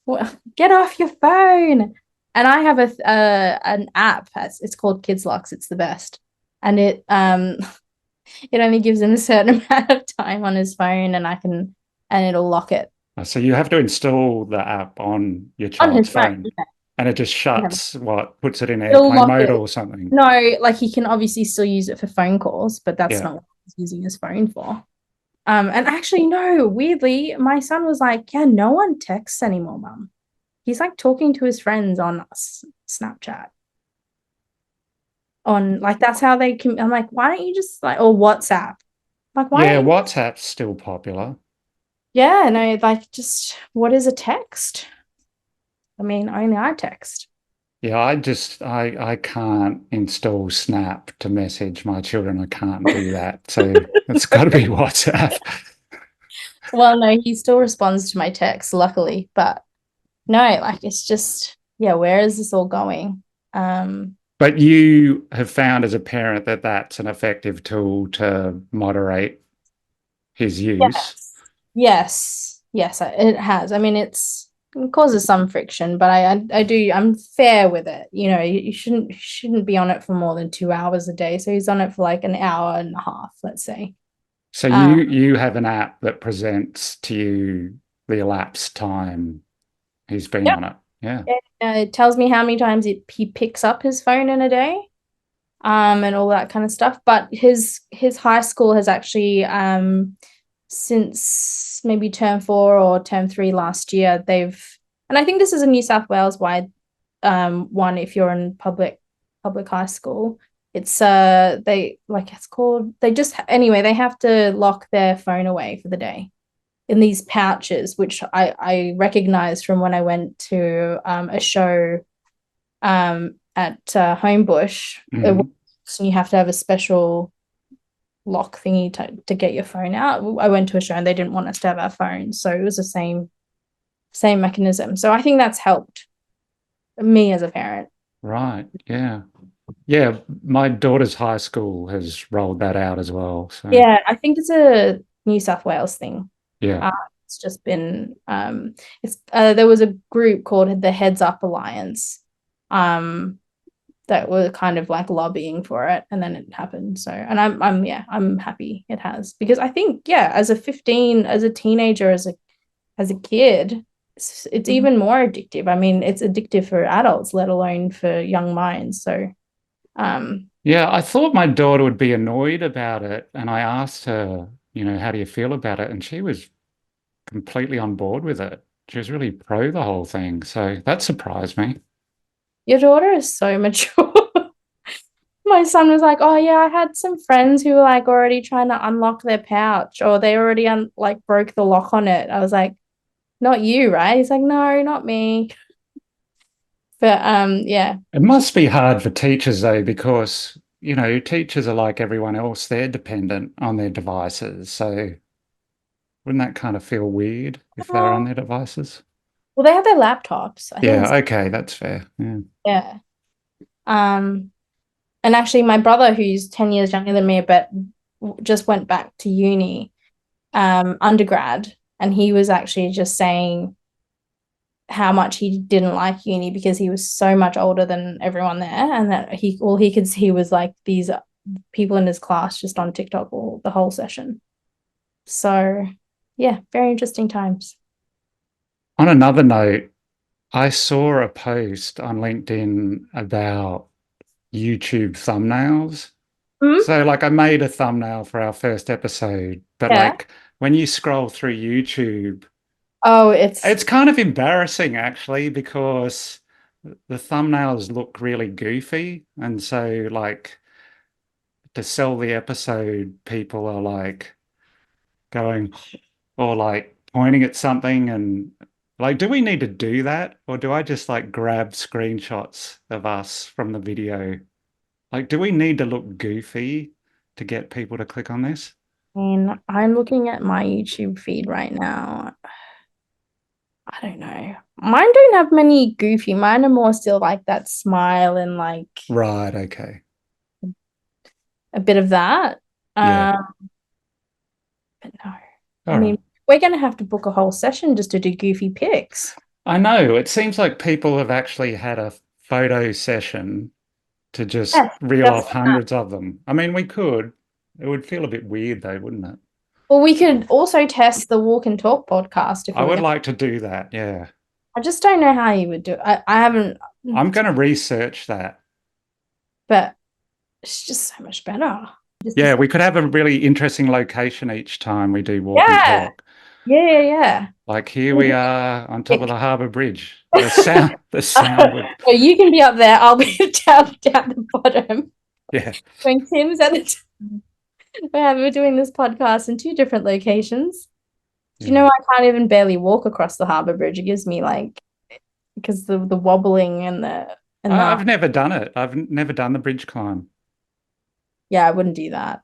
Well, get off your phone. And I have an app. It's called Kids Locks. It's the best, and it only gives him a certain amount of time on his phone, and it'll lock it So you have to install the app on your on child's his phone. phone and it just Yeah. shuts puts it in It'll airplane lock mode it. or something. No, like he can obviously still use it for phone calls, but that's Yeah. not what he's using his phone for. And actually, no, weirdly, my son was like, yeah, no one texts anymore, mum. He's like talking to his friends on Snapchat. On like that's how they can. I'm like, why don't you just like or WhatsApp? Like, why Yeah, don't you? WhatsApp's still popular. Yeah, no, like just what is a text? I mean, only I text. Yeah, I can't install Snap to message my children. I can't do that. So it's got to be WhatsApp. Well, no, he still responds to my texts, luckily. But no, like it's just, yeah, where is this all going? But you have found as a parent that that's an effective tool to moderate his use. Yes. Yes, it has. I mean, it causes some friction, but I'm fair with it. You shouldn't be on it for more than 2 hours a day. So he's on it for like an hour and a half, let's say. So Um, you have an app that presents to you the elapsed time he's been yep. on it. Yeah. It tells me how many times he picks up his phone in a day, and all that kind of stuff. But his high school has actually since maybe term 4 or term 3 last year, and I think this is a New South Wales wide one. If you're in public high school, it's they like it's called they just anyway they have to lock their phone away for the day in these pouches, which I recognized from when I went to a show at Homebush. Mhm. And you have to have a special lock thingy to get your phone out. I went to a show and they didn't want us to have our phones, so it was the same mechanism. So I think that's helped me as a parent. Right. Yeah. Yeah. My daughter's high school has rolled that out as well. So Yeah, I think it's a New South Wales thing. yeah. Uh, it's just been it's there was a group called the Heads Up Alliance um that were kind of like lobbying for it, and then it happened. So, and I'm happy it has, because I think, yeah, as a teenager, as a kid, it's even more addictive. I mean, it's addictive for adults, let alone for young minds. So um Yeah, I thought my daughter would be annoyed about it, and I asked her, how do you feel about it? And she was completely on board with it. She was really pro the whole thing. So that surprised me. your daughter is so mature. My son was like, "Oh yeah, I had some friends who were like already trying to unlock their pouch, or they already like broke the lock on it." I was like, "Not you, right?" He's like, "No, not me." But yeah. It must be hard for teachers though, because, teachers are like everyone else. They're dependent on their devices. So wouldn't that kind of feel weird if they were on Oh, their devices? well, they have their laptops. I think Yeah, it's, okay, that's fair. Yeah. yeah. Um, and actually, my brother, who's 10 years younger than me, but just went back to uni, undergrad, and he was actually just saying how much he didn't like uni because he was so much older than everyone there, and that all he could see was like these people in his class just on TikTok all the whole session. So, yeah, very interesting times. On another note, I saw a post on LinkedIn about YouTube thumbnails. Mm, So, like, I made a thumbnail for our first episode, but yeah. like, when you scroll through YouTube, Oh, it's it's kind of embarrassing actually, because the thumbnails look really goofy. And so, like, to sell the episode, people are like going or like pointing at something, and like, do we need to do that? Or do I just like grab screenshots of us from the video? Like, do we need to look goofy to get people to click on this? I mean, I'm looking at my YouTube feed right now. I don't know. Mine don't have many goofy. Mine are more still like that smile and like Right, okay. a bit of that. Yeah. Um, but no. I All right. mean, we're gonna have to book a whole session just to do goofy pics. I know. It seems like people have actually had a photo session to just Yes, reel just off hundreds of them. I mean, we could. It would feel a bit weird though, wouldn't it? well, we could also test the walk and talk podcast if I we were would gonna. like to do that. Yeah. I just don't know how you would do it. I haven't, I'm going to research that. but it's just so much better. Just Yeah, we could have a really interesting location each time we do walk and yeah, talk. yeah. Like here we are on top of Yeah. the Harbour Bridge. The sound would, So you can be up there. I'll be down the bottom. yeah, When Tim's at the we're doing this podcast in two different locations. Do you yeah. know I can't even barely walk across the Harbour Bridge? It gives me like because the wobbling and the I've never done it. I've never done the bridge climb. yeah, I wouldn't do that.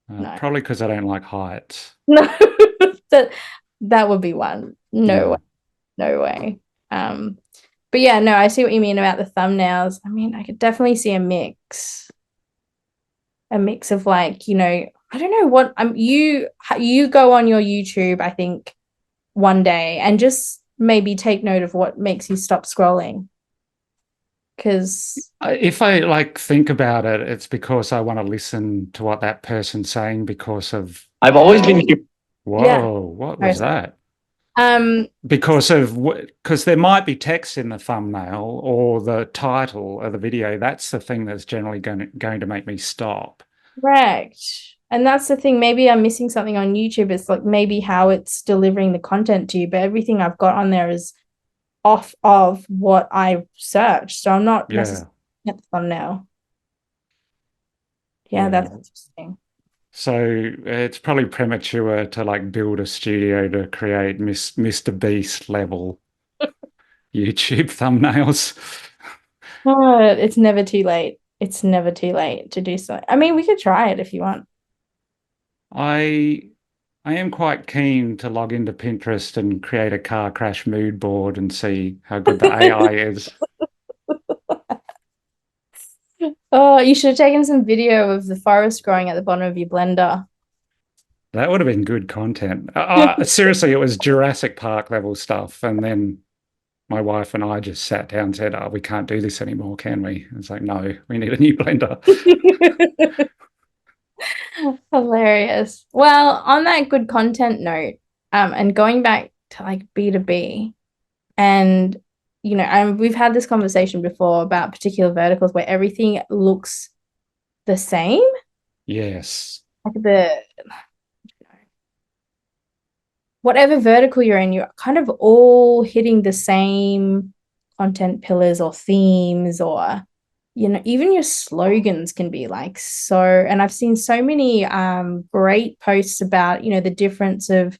No. Probably because I don't like heights. No. that that would be one. No way. Yeah. No way. But yeah, no, I see what you mean about the thumbnails. I mean, I could definitely see a mix of like, I don't know what you go on your YouTube, I think, one day and just maybe take note of what makes you stop scrolling. because If I like think about it, it's because I want to listen to what that person's saying because of, I've always been yeah. whoa, what Oh, was sorry. that? Um, Because there might be text in the thumbnail or the title of the video. That's the thing that's generally going to make me stop. correct. And that's the thing. Maybe I'm missing something on YouTube. It's like maybe how it's delivering the content to you, but everything I've got on there is off of what I searched. So I'm not Yeah, necessarily at the thumbnail. Yeah, yeah. that's interesting. So it's probably premature to like build a studio to create Mr. Beast level YouTube thumbnails. It's never too late. It's never too late to do so. I mean, we could try it if you want. I I am quite keen to log into Pinterest and create a car crash mood board and see how good the AI is. Oh, you should have taken some video of the forest growing at the bottom of your blender. That would have been good content. Seriously, it was Jurassic Park level stuff. And then my wife and I just sat down and said, "Oh, we can't do this anymore, can we?" It's like, no, we need a new blender. Hilarious. Well, on that good content note, and going back to like B2B, and we've had this conversation before about particular verticals where everything looks the same. Yes. Like the whatever vertical you're in, you're kind of all hitting the same content pillars or themes, or even your slogans can be like so. And I've seen so many great posts about the difference of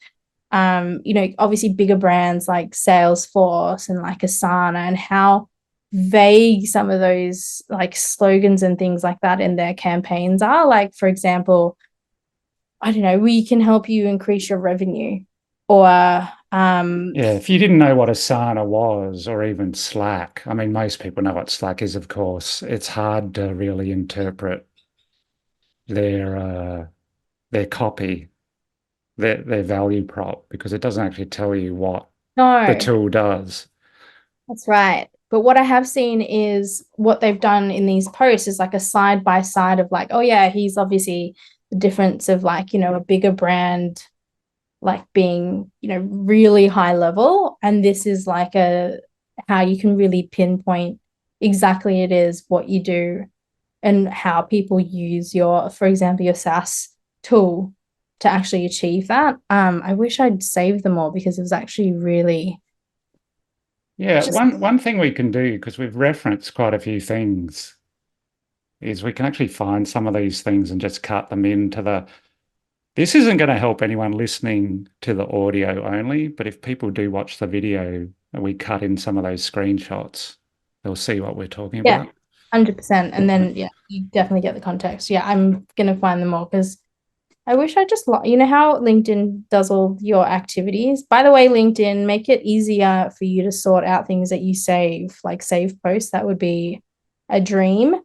obviously bigger brands like Salesforce and like Asana, and how vague some of those like slogans and things like that in their campaigns are. Like, for example, I don't know, we can help you increase your revenue, or Yeah, if you didn't know what Asana was or even Slack, I mean, most people know what Slack is, of course. It's hard to really interpret their copy, their value prop, because it doesn't actually tell you what the no, tool does. that's right. But what I have seen is what they've done in these posts is like a side by side of like, oh yeah, he's obviously the difference of like, a bigger brand like being, really high level. And this is like a how you can really pinpoint exactly it is what you do and how people use your, for example, your SaaS tool to actually achieve that. I wish I'd saved them all because it was actually really Yeah, just one thing we can do, because we've referenced quite a few things, is we can actually find some of these things and just cut them into the. This isn't going to help anyone listening to the audio only, but if people do watch the video and we cut in some of those screenshots, they'll see what we're talking yeah, about. 100%. And then yeah, you definitely get the context. Yeah, I'm gonna find them all because I wish I just how LinkedIn does all your activities. By the way, LinkedIn, make it easier for you to sort out things that you save, like save posts. That would be a dream.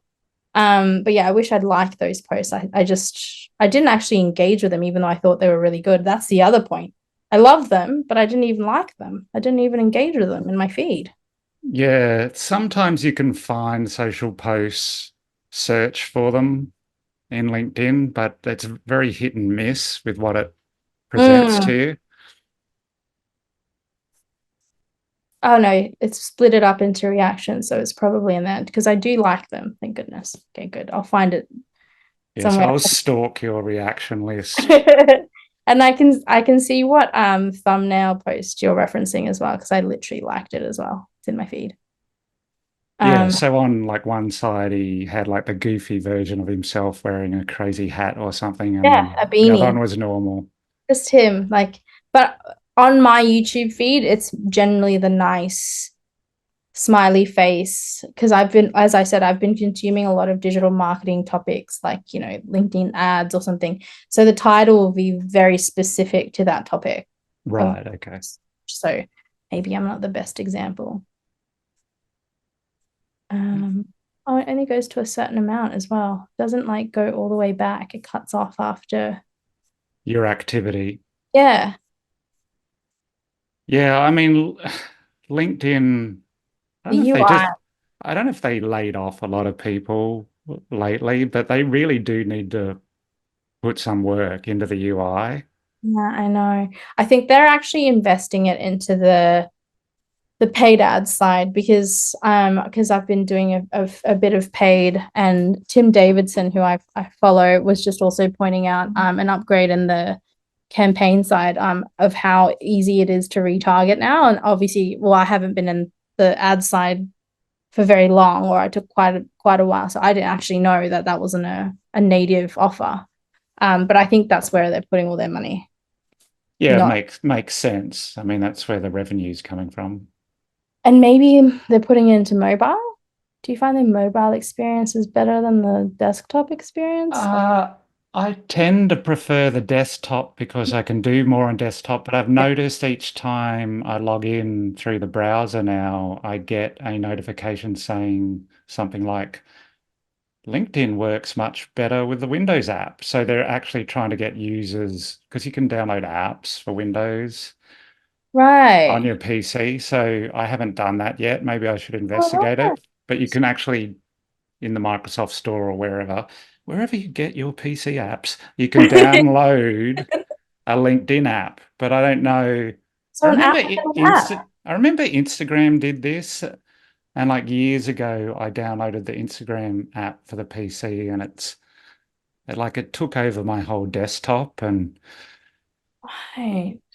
But yeah, I wish I'd liked those posts. I didn't actually engage with them, even though I thought they were really good. That's the other point. I love them, but I didn't even like them. I didn't even engage with them in my feed. Yeah, sometimes you can find social posts, search for them in LinkedIn, but it's very hit and miss with what it presents to Mm. you. Oh no, it's split it up into reactions, so it's probably in that because I do like them. Thank goodness. Okay, good. I'll find it Yes, somewhere. I'll stalk your reaction list. And I can see what thumbnail post you're referencing as well because I literally liked it as well. It's in my feed. Yeah, Um, so on like one side he had like the goofy version of himself wearing a crazy hat or something, and yeah, then a the other one beanie. was normal. Just him. Like, but on my YouTube feed, it's generally the nice smiley face because as I said, I've been consuming a lot of digital marketing topics like, LinkedIn ads or something. So the title will be very specific to that topic of, Right, okay. so maybe I'm not the best example. Oh, it only goes to a certain amount as well. Doesn't like go all the way back. It cuts off after. Your activity. Yeah. Yeah, I mean, LinkedIn, I don't The know if they UI. just, I don't know if they laid off a lot of people lately, but they really do need to put some work into the UI. Yeah, I know. I think they're actually investing it into the paid ad side because I've been doing a bit of paid, and Tim Davidson, who I follow, was just also pointing out an upgrade in the campaign side of how easy it is to retarget now. And obviously, well, I haven't been in the ad side for very long, or I took quite a while, so I didn't actually know that that wasn't a native offer. But I think that's where they're putting all their money. Yeah, it Not, makes sense. I mean, that's where the revenue's coming from. and maybe they're putting it into mobile. Do you find the mobile experience is better than the desktop experience? Uh, I tend to prefer the desktop because I can do more on desktop, but I've noticed each time I log in through the browser now, I get a notification saying something like LinkedIn works much better with the Windows app. So they're actually trying to get users because you can download apps for Windows on Right. your PC. So I haven't done that yet. Maybe I should Oh, investigate it. But you can actually in the Microsoft Store or wherever you get your PC apps, you can nice. download a LinkedIn app. But I don't know. So an app within an app. I remember Instagram did this, and like years ago, I downloaded the Instagram app for the PC, and it took over my whole desktop, Right.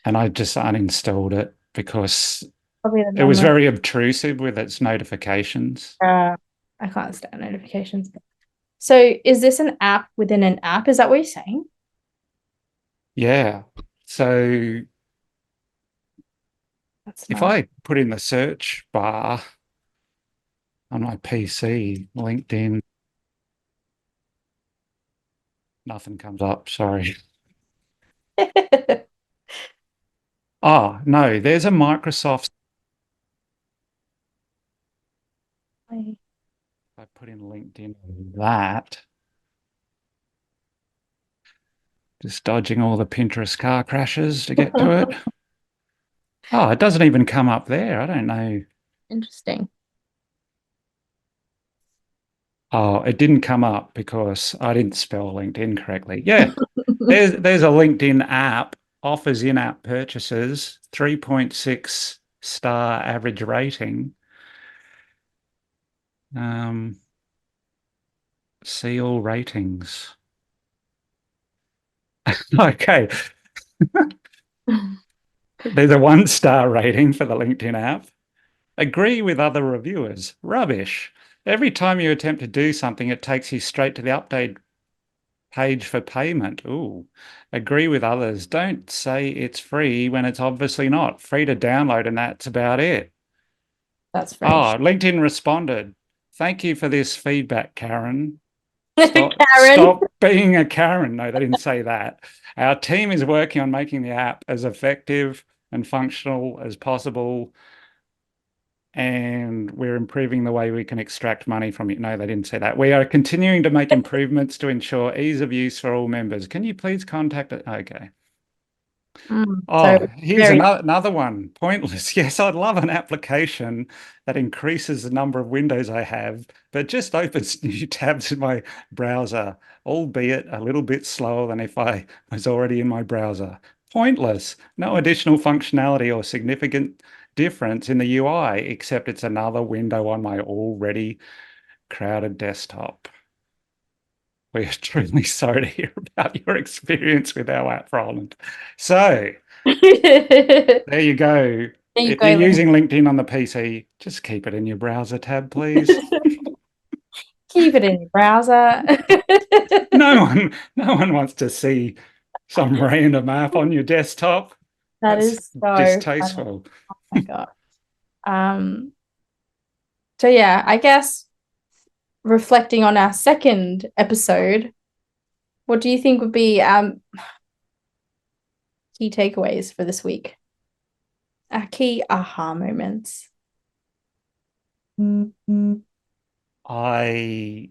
and I just uninstalled it because Probably the it was memory. very obtrusive with its notifications. I can't stand notifications. So is this an app within an app? Is that what you're saying? Yeah. So That's if not. I put in the search bar on my PC, LinkedIn, nothing comes up. Sorry. Oh, no, there's a Microsoft. I put in LinkedIn that, just dodging all the Pinterest car crashes to get to it. Oh, it doesn't even come up there. I don't know. Interesting. Oh, it didn't come up because I didn't spell LinkedIn correctly. Yeah, there's a LinkedIn app, offers in-app purchases, 3.6 star average rating. Um, See all ratings. Okay, there's a 1 star rating for the LinkedIn app. Agree with other reviewers. Rubbish. Every time you attempt to do something, it takes you straight to the update page for payment. Ooh. Agree with others. Don't say it's free when it's obviously not. Free to download, and that's about it. That's very Oh, LinkedIn responded. Thank you for this feedback, Karen. Karen. Stop being a Karen. No, they didn't say that. Our team is working on making the app as effective and functional as possible, and we're improving the way we can extract money from it. No, they didn't say that. We are continuing to make improvements to ensure ease of use for all members. Can you please contact it? Okay. So Oh, here's very another one. Pointless. Yes, I'd love an application that increases the number of windows I have, but just opens new tabs in my browser, albeit a little bit slower than if I was already in my browser. Pointless. No additional functionality or significant difference in the UI, except it's another window on my already crowded desktop. We are truly sorry to hear about your experience with our app, Roland. So, there there you go. you If you're go, Lynn. using LinkedIn on the PC, just keep it in your browser tab, please. Keep it in your browser. No one wants to see some random app on your desktop. That That's is so funny. distasteful. Oh my God. Um, so yeah, I guess reflecting on our second episode, what do you think would be key takeaways for this week? Our key aha moments. I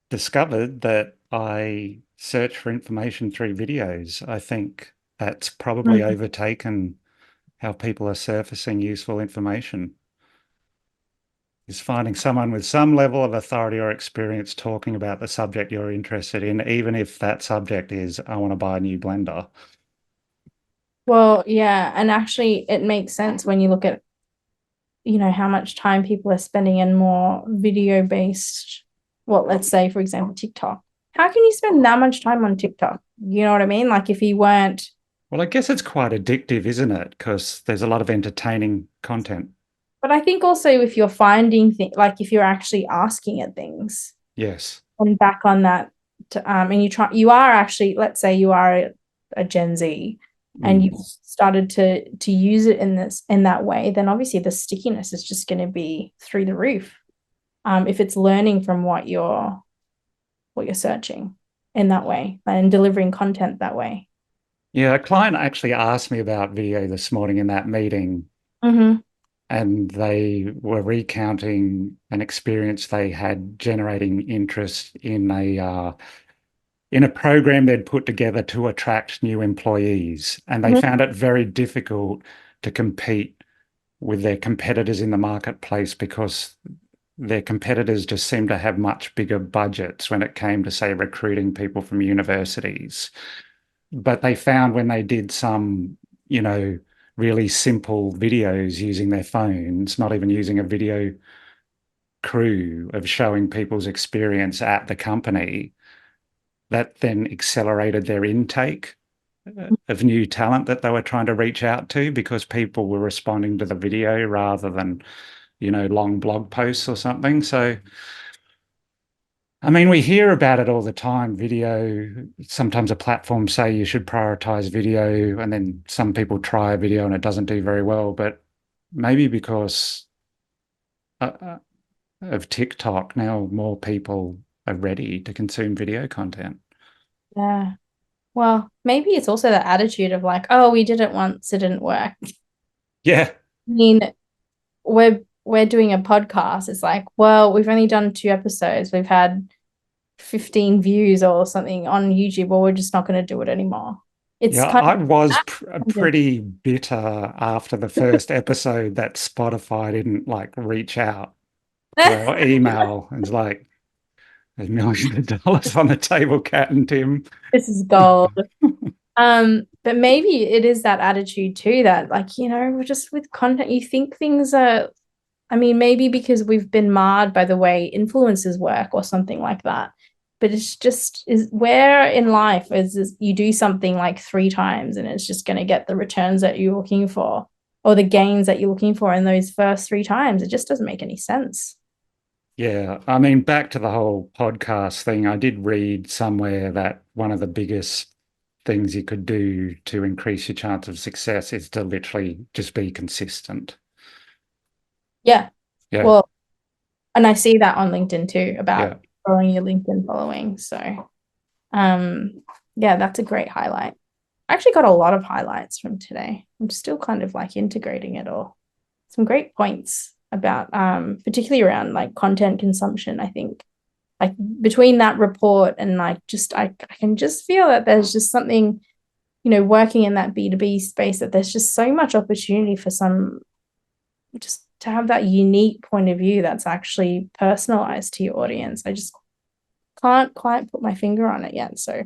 discovered that I search for information through videos. I think that's probably Mm. overtaken how people are surfacing useful information. is finding someone with some level of authority or experience talking about the subject you're interested in, even if that subject is, I want to buy a new blender. Well, yeah, and actually it makes sense when you look at, how much time people are spending in more video based, well, let's say, for example, TikTok. How can you spend that much time on TikTok? You know what I mean? Like if you weren't, Well, I guess it's quite addictive, isn't it? Because there's a lot of entertaining content. but I think also if you're finding things, like if you're actually asking at things Yes. and back on that, and you are actually, let's say you are a Gen Z and Mm. you've started to use it in that way, then obviously the stickiness is just going to be through the roof. If it's learning from what you're searching in that way and delivering content that way. Yeah, a client actually asked me about video this morning in that meeting, Mm-hmm. and they were recounting an experience they had generating interest in a program they'd put together to attract new employees, and they Mm-hmm. found it very difficult to compete with their competitors in the marketplace because their competitors just seemed to have much bigger budgets when it came to, say, recruiting people from universities. But they found when they did some, you know, really simple videos using their phones, not even using a video crew of showing people's experience at the company, that then accelerated their intake of new talent that they were trying to reach out to because people were responding to the video rather than, long blog posts or something. So, I mean, we hear about it all the time. Video, sometimes a platform say you should prioritize video, and then some people try a video and it doesn't do very well. But maybe because of TikTok, now more people are ready to consume video content. Yeah. Well, maybe it's also the attitude of like, oh, we did it once, it didn't work. I Yeah. mean, we're doing a podcast. It's like, well, we've only done 2 episodes. We've had 15 views or something on YouTube, or we're just not going to do it anymore. It's Yeah, kind I was of pretty bitter after the first episode that Spotify didn't like reach out to our email. It's like there's millions of dollars on the table, Cat and Tim. this is gold. But maybe it is that attitude too that like, we're just with content, you think things are, I mean, maybe because we've been marred by the way influencers work or something like that. But it's just is where in life is you do something like 3 times and it's just going to get the returns that you're looking for or the gains that you're looking for in those first 3 times. It just doesn't make any sense. Yeah, I mean, back to the whole podcast thing, I did read somewhere that one of the biggest things you could do to increase your chance of success is to literally just be consistent. Yeah. Yeah, Well, and I see that on LinkedIn too about yeah. growing your LinkedIn following. So, yeah, that's a great highlight. I actually got a lot of highlights from today. I'm still kind of like integrating it all. Some great points about particularly around like content consumption. I think like between that report and like just I can just feel that there's just something, working in that B2B space that there's just so much opportunity for some just to have that unique point of view that's actually personalized to your audience. I just can't quite put my finger on it yet. So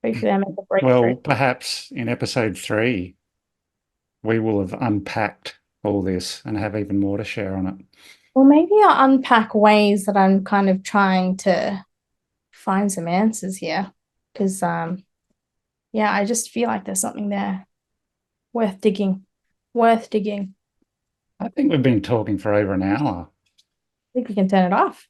hopefully I make a breakthrough. Well, perhaps in episode 3, we will have unpacked all this and have even more to share on it. Well, maybe I'll unpack ways that I'm kind of trying to find some answers here. Because yeah, I just feel like there's something there worth digging. Worth digging. I think we've been talking for over an hour. I think we can turn it off.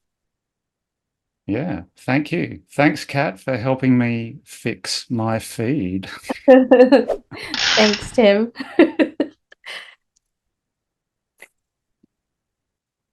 Yeah, thank you. Thanks, Kat, for helping me fix my feed. Thanks, Tim.